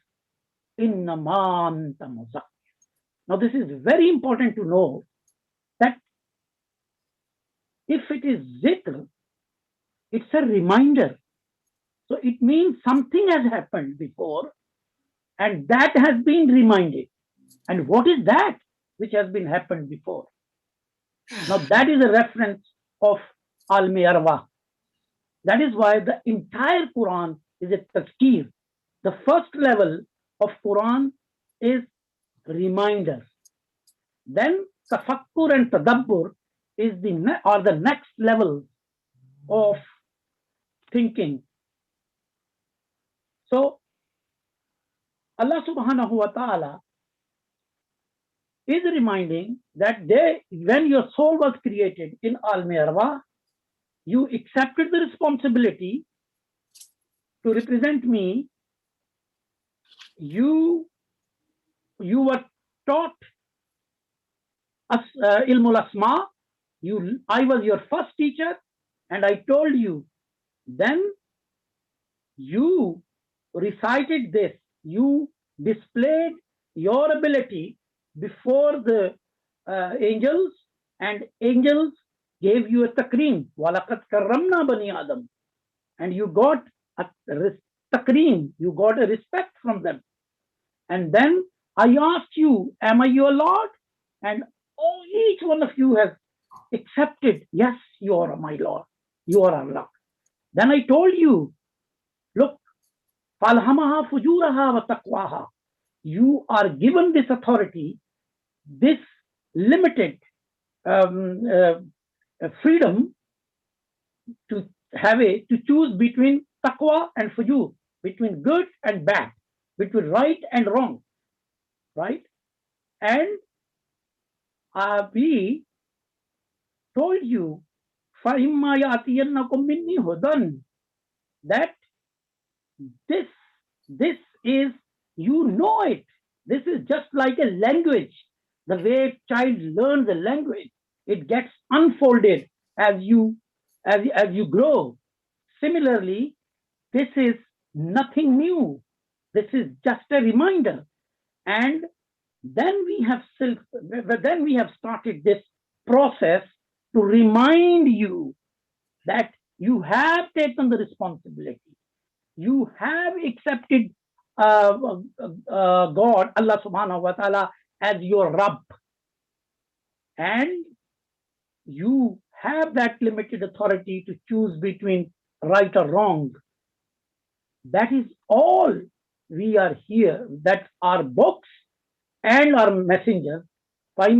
إِنَّمَا أَنْتَ مُذَكِّرٌ. Now, this is very important to know, that if it is zikr, it's a reminder. So it means something has happened before, and that has been reminded. And what is that which has been happened before? Now, that is a reference of al-Arwah. That is why the entire Quran is a tazkir. The first level of Quran is reminder. Then tafakkur and tadabbur is the next level of thinking. So Allah subhanahu wa ta'ala is reminding that when your soul was created in al-Arwah, you accepted the responsibility to represent me. You were taught ilmul asma. I was your first teacher, and I told you. Then you recited this. You displayed your ability before the angels, and angels gave you a takreem. وَلَقَدْ كَرَّمْنَا بَنِي آدَمَ. And you got a takreem. You got a respect from them. And then I asked you, am I your Lord? And each one of you has accepted, yes, you are my Lord. You are Allah. Then I told you, look, فَالْهَمَهَا فُجُورَهَا وَتَقْوَاهَا. You are given this authority, this limited freedom to choose between taqwa and fujur, between good and bad, between right and wrong, right? And we told you, فَإِمَّا يَأْتِيَنَّكُم مِّنِّي هُدًى, that this is, you know it. This is just like a language. The way a child learns a language, it gets unfolded as you grow. Similarly, this is nothing new. This is just a reminder. And then we have started this process to remind you that you have taken the responsibility. You have accepted God, Allah subhanahu wa ta'ala, as your Rabb. And you have that limited authority to choose between right or wrong. That is all we are here, that our books and our messengers, that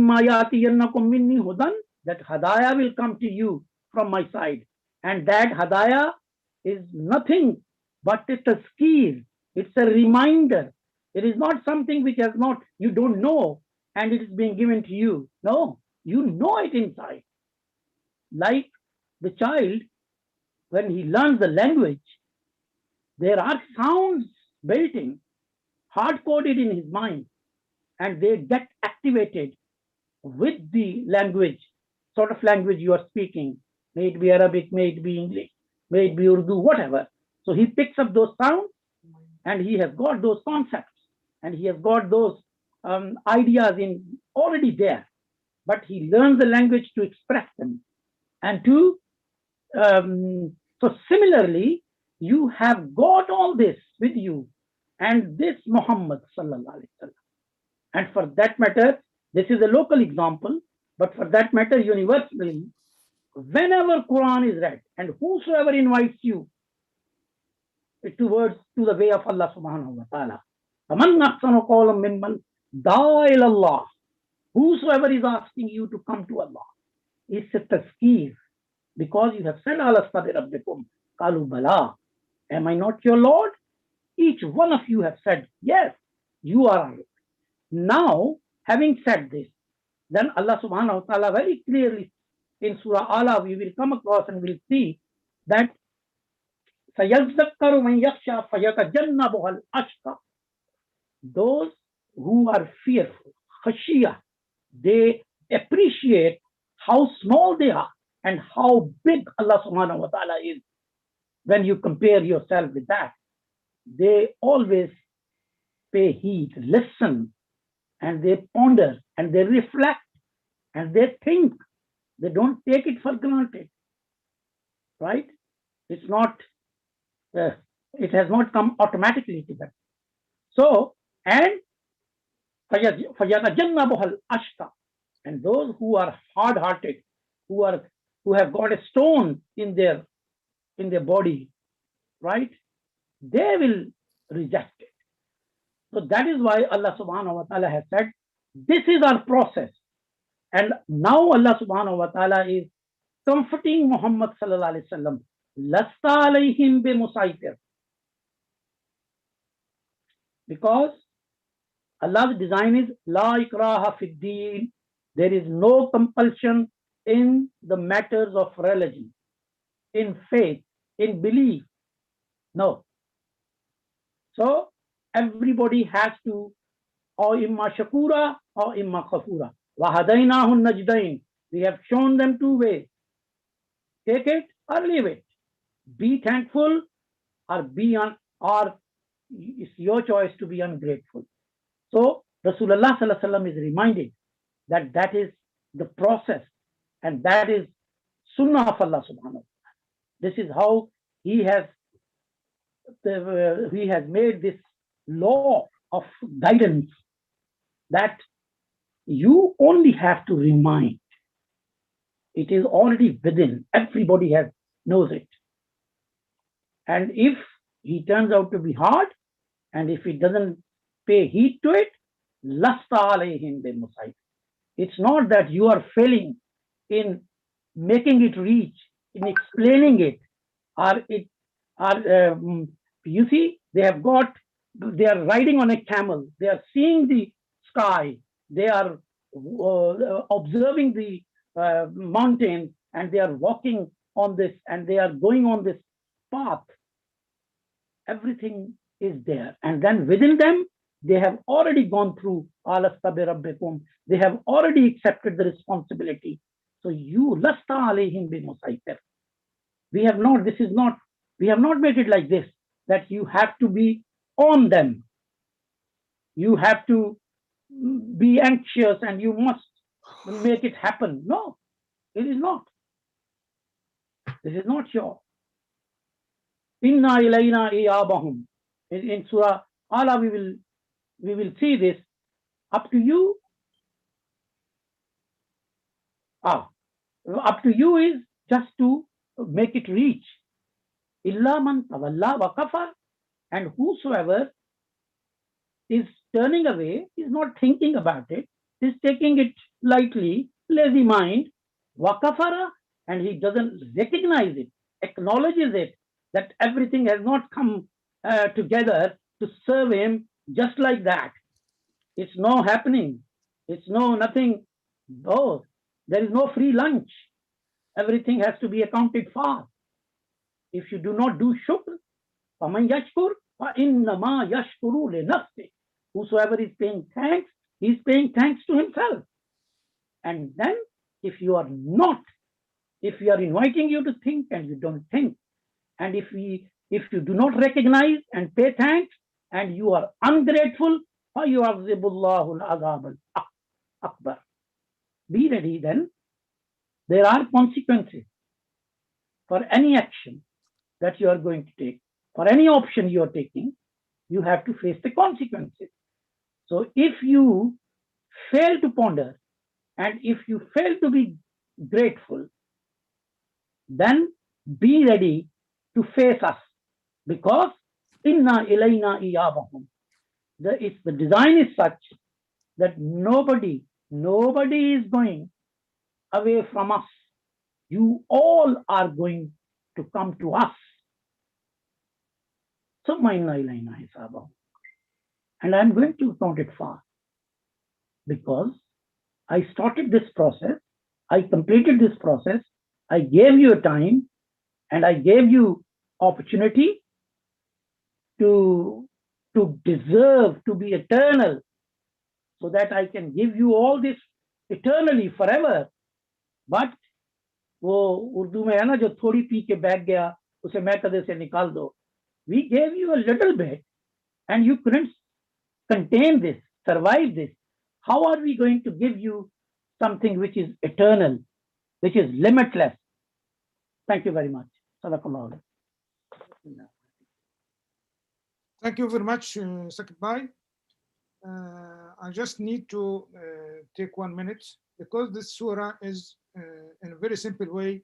hadaya will come to you from my side. And that hadaya is nothing but a tazkir. It's a reminder. It is not something which has not, you don't know, and it is being given to you. No, you know it inside. Like the child, when he learns the language, there are sounds built in, hard-coded in his mind, and they get activated with the language, sort of language you are speaking. May it be Arabic, may it be English, may it be Urdu, whatever. So he picks up those sounds, and he has got those concepts, and he has got those ideas in already there. But he learns the language to express them. And to so similarly, you have got all this with you, and this Muhammad sallallahu alaihi wasallam. And for that matter, this is a local example, but for that matter, universally, whenever Quran is read, and whosoever invites you to the way of Allah subhanahu wa ta'ala, Allah, whosoever is asking you to come to Allah, it's a tazkir, because you have said, Qalu bala, am I not your Lord? Each one of you have said, yes, you are our Lord. Now, having said this, then Allah subhanahu wa ta'ala very clearly in Surah Ala, we will come across and we'll see that those who are fearful, Ghashiya, they appreciate how small they are and how big Allah subhanahu wa ta'ala is. When you compare yourself with that, they always pay heed, listen, and they ponder, and they reflect, and they think. They don't take it for granted, right? It's not, it has not come automatically to them. So, and and those who are hard-hearted, who have got a stone in their body, right? They will reject it. So that is why Allah subhanahu wa ta'ala has said, this is our process. And now Allah subhanahu wa ta'ala is comforting Muhammad sallallahu alaihi wasallam. Lasta alayhim bi musaitir. Because Allah's design is la ikraha fid deen. There is no compulsion in the matters of religion, in faith, in belief. No. So everybody has to, or imma shakura or imma kafura. Wahadainahun najdain. We have shown them two ways. Take it or leave it. Be thankful or it's your choice to be ungrateful. So Rasulullah sallallahu alaihi wasallam is reminded that that is the process, and that is sunnah of Allah subhanahu wa ta'ala. This is how he has made this law of guidance, that you only have to remind. It is already within. Everybody knows it. And if he turns out to be hard, and if he doesn't pay heed to it, lasta alayhim bi musaytir. It's not that you are failing in making it reach, in explaining it, you see, they are riding on a camel, they are seeing the sky, they are observing the mountain, and they are walking on this, and they are going on this path. Everything is there. And then within them, they have already gone through alasta bi rabbikum. They have already accepted the responsibility. So you lasta alayhim bi musaitir. We have not made it like this, that you have to be on them. You have to be anxious and you must make it happen. No, it is not. This is not your. Inna ilayna iyabahum. In Surah Allah, we will see this. Up to you. Up to you is just to make it reach. Illa man tawalla wa kafar, and whosoever is turning away, is not thinking about it, is taking it lightly, lazy mind, wakafara, and he doesn't recognize it, acknowledges it, that everything has not come together to serve him just like that. It's no happening. It's no nothing. Oh, there is no free lunch. Everything has to be accounted for. If you do not do shukr, فَمَنْ يَشْكُرْ فَإِنَّمَا يَشْكُرُ لِنَفْسِهِ. Whosoever is paying thanks, he is paying thanks to himself. And then if you are not, if we are inviting you to think and you don't think, and if you do not recognize and pay thanks and you are ungrateful, فَيُعَذِّبُ اللَّهُ الْعَذَابَ الْأَكْبَرَ. Be ready then. There are consequences for any action that you are going to take. For any option you are taking, you have to face the consequences. So if you fail to ponder and if you fail to be grateful, then be ready to face us, because inna ilayna iyabahum. The design is such that nobody is going away from us. You all are going to come to us. Summa inna ilayna hisabahum. And I'm going to count it fast, because I started this process, I completed this process, I gave you a time, and I gave you opportunity to deserve to be eternal, so that I can give you all this eternally, forever. But वो उर्दू में है ना, जो थोड़ी P के बैठ गया उसे मैं कदे से निकाल दो. We gave you a little bit and you couldn't contain this, survive this. How are we going to give you something which is eternal, which is limitless? Thank you very much. Sadaqallah. Thank you very much, Sakib Bhai. I just need to take 1 minute, because this surah is, in a very simple way,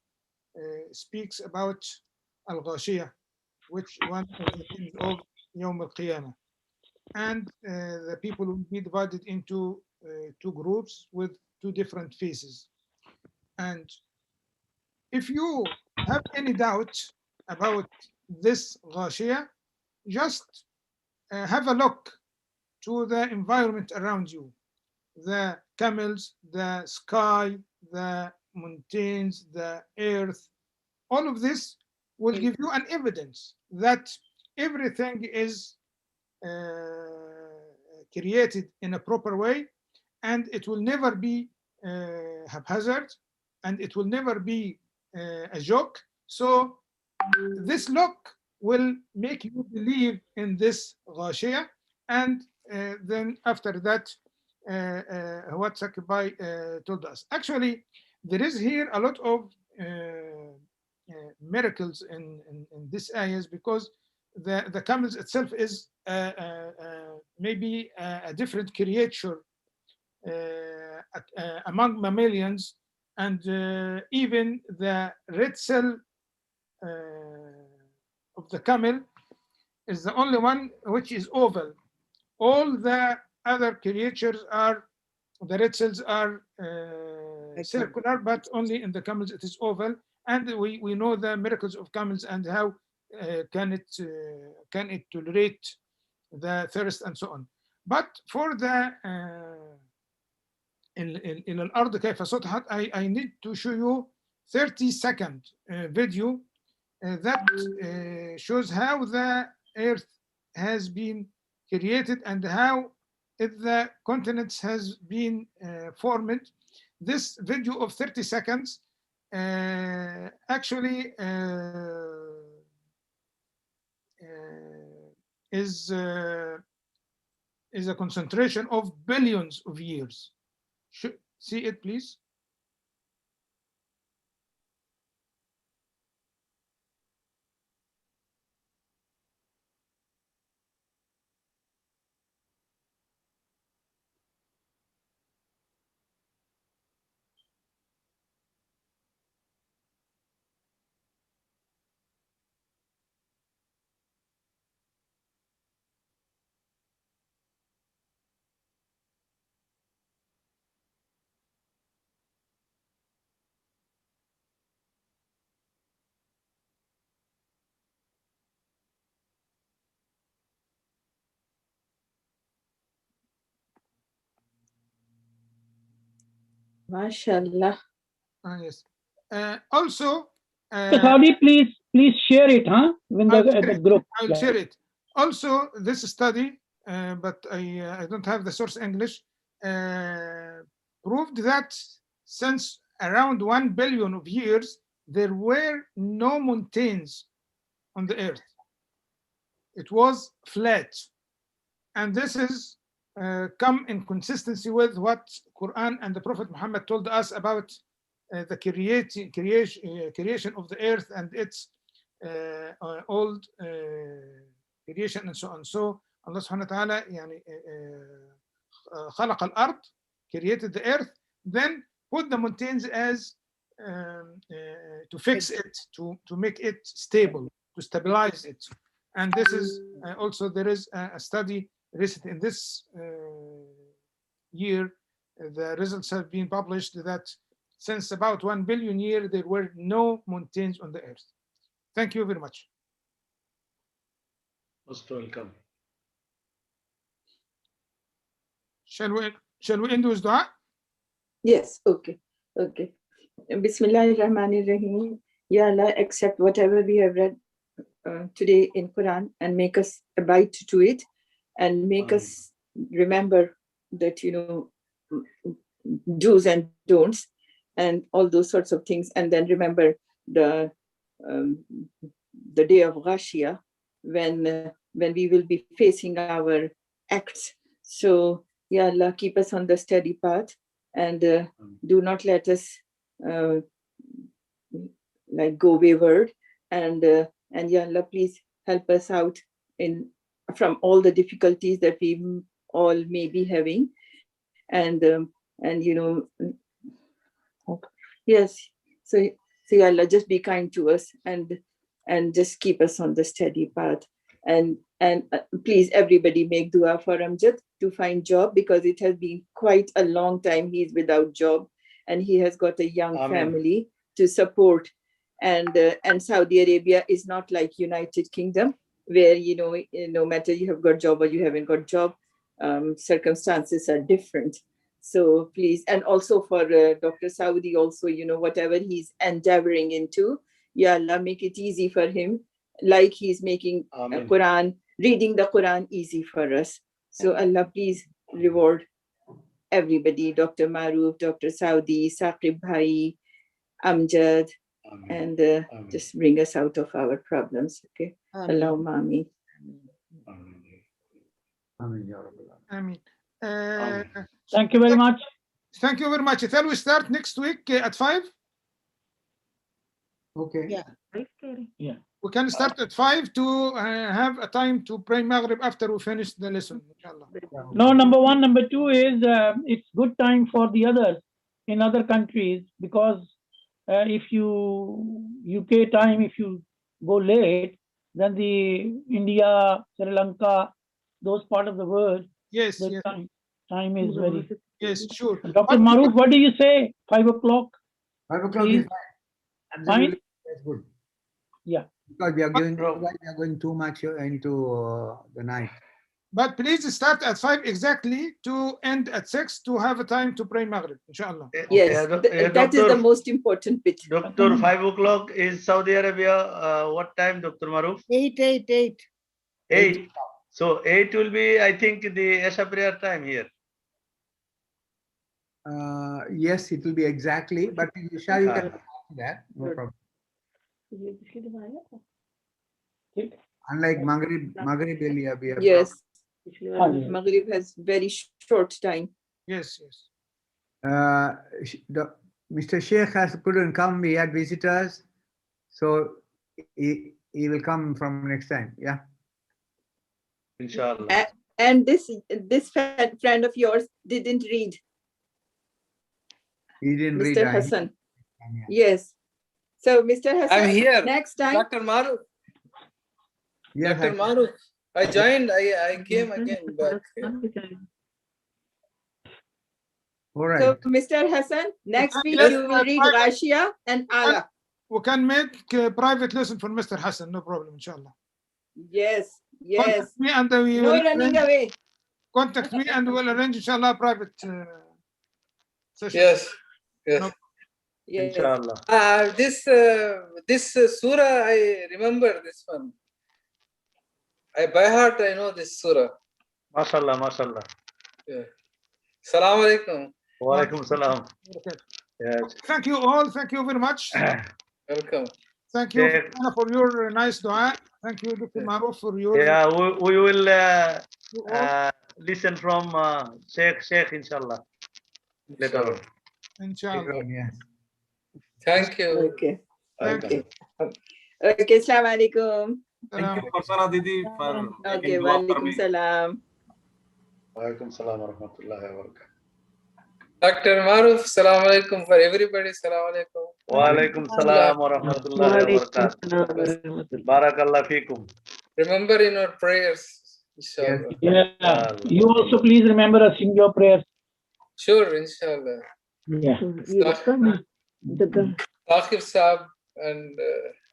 speaks about Al-Ghashiya, which one of the things of Yawm al-Qiyamah. And the people will be divided into 2 groups with 2 different faces. And if you have any doubt about this Ghashiya, just have a look to the environment around you, the camels, the sky, the mountains, the earth. All of this will give you an evidence that everything is created in a proper way, and it will never be haphazard, and it will never be a joke. So this look will make you believe in this Ghashiya, and then after that, what Sakib Bhai told us. Actually, there is here a lot of miracles in these ayahs, because the camels itself is maybe a different creature among mammalians, and even the red cell of the camel is the only one which is oval. All the other creatures are, the red cells are circular, but only in the camels it is oval. And we know the miracles of camels and how can it tolerate the thirst and so on. But for the in الأرض كيف سطحت, I need to show you 30-second video that shows how the earth has been created and how the continents has been formed. This video of 30 seconds actually is a concentration of billions of years. See it, please. MashaAllah. Yes. Also, Saudi, please share it, huh? In the group. I'll Yeah. share it. Also, this study, but I don't have the source English, proved that since around 1 billion of years, there were no mountains on the earth. It was flat. And this is come in consistency with what Quran and the Prophet Muhammad told us about the creation of the earth and its old creation and so on. So Allah subhanahu wa ta'ala يعني, خلق الأرض, created the earth, then put the mountains as to fix it, to make it stable, to stabilize it. And this is also, there is a study recent in this year, the results have been published that since about 1 billion years, there were no mountains on the earth. Thank you very much. Most welcome. Shall we end with dua? Yes, okay. Bismillahirrahmanirrahim. Ya Allah, accept whatever we have read today in Quran and make us abide to it and make us remember that, do's and don'ts and all those sorts of things. And then remember the day of Ghashiya when we will be facing our acts. So, Ya Allah, keep us on the steady path and do not let us go wayward. And Ya Allah, please help us out from all the difficulties that we all may be having. And yes, so Ya Allah, just be kind to us and just keep us on the steady path. And please, everybody, make dua for Amjad to find job, because it has been quite a long time he's without job, and he has got a young family to support. And Saudi Arabia is not like United Kingdom, where no matter you have got job or you haven't got job, circumstances are different. So please, and also for Dr. Saudi also, whatever he's endeavoring into, Ya Allah, make it easy for him, like he's making reading the Quran easy for us. So Allah, please reward everybody, Dr. Maruf, Dr. Saudi, Saqib Bhai, Amjad, and just bring us out of our problems. Okay. Allahumma ameen. Ameen. Thank you very much. Thank you very much. Shall we start next week at 5? Okay. Yeah. Yeah. We can start at 5 to have a time to pray Maghrib after we finish the lesson, inshallah. No, number one. Number two is it's good time for the others in other countries, because if you UK time, if you go late, then the India, Sri Lanka, those part of the world, yes, the yes. time is very. Yes, sure. Dr. Maruf, what do you say? 5 o'clock? 5 o'clock is fine. Fine? That's good. Yeah. Because we are going too much into the night. But please start at 5 exactly to end at 6 to have a time to pray Maghrib, inshallah. Yes, that is the most important bit. Doctor, 5 o'clock is Saudi Arabia. What time, Dr. Maruf? 8. 8. So 8 will be, I think, the Isha prayer time here. Yes, it will be exactly. But Isha, you can that, no problem. Unlike Maghrib area, we have yes. Maghrib has very short time. Yes, yes. Mr. Sheikh couldn't come. He had visitors, so he will come from next time. Yeah. Inshallah. And this friend of yours didn't read. He didn't read. Mr. Hassan. Yes. So, Mr. Hassan, I'm here. Next time. Dr. Maruf. Yes, Dr. Maruf. I joined. I came again back. All right. So, Mr. Hassan, next week you will read Ghashiya and Allah. We can make a private lesson for Mr. Hassan, no problem, inshallah. Yes. Contact me and we No will running away. Contact me and we'll arrange, inshallah, a private session. Yes. Yes. Yes. Inshallah. This surah, I remember this one. By heart, I know this surah. MashaAllah, MashaAllah. Yeah. Salaam alaikum. Wa alaikum salam. Yes. Thank you all. Thank you very much. Welcome. Thank you Sheikh. Anna, for your nice dua. Thank you, Dr. Maruf, for your. Yeah, we will listen from Sheikh, inshallah. Later on. Inshallah. Yes. Thank you. Okay. Thank Okay. Okay. Assalamu alaikum. Thank you, Farsana Didi, for Okay. making dua for Walaikum me. salam. Walaikum salam wa rahmatullahi wa barakatuh. Dr. Maruf, salaam alaikum for everybody. Salaam alaikum. Wa alaikum salam wa rahmatullahi wa barakatuh. Barakallah fikum. Remember in our prayers, inshallah. Yeah. You also please remember us in your prayers. Sure, inshallah. Yeah. Taqib Saab and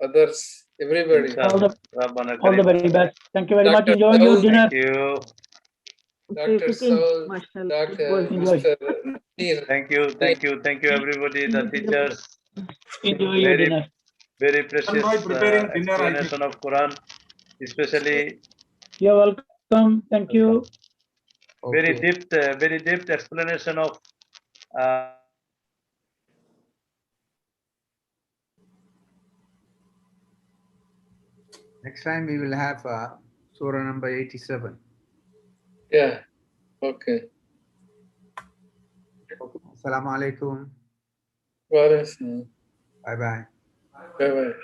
others, everybody. All the very best. Thank you very much. Dr. Enjoy your Saud, dinner. Thank you. Dr. Saud, Dr. Mr. Peer. Thank you, everybody, the teachers. Enjoy your dinner. Very precious preparing dinner, I think. explanation of Quran, especially You're welcome. Thank you. very deep explanation of Next time we will have Surah number 87. Yeah. Okay. Assalamu alaikum. Wa alaikum. Bye bye. Bye bye.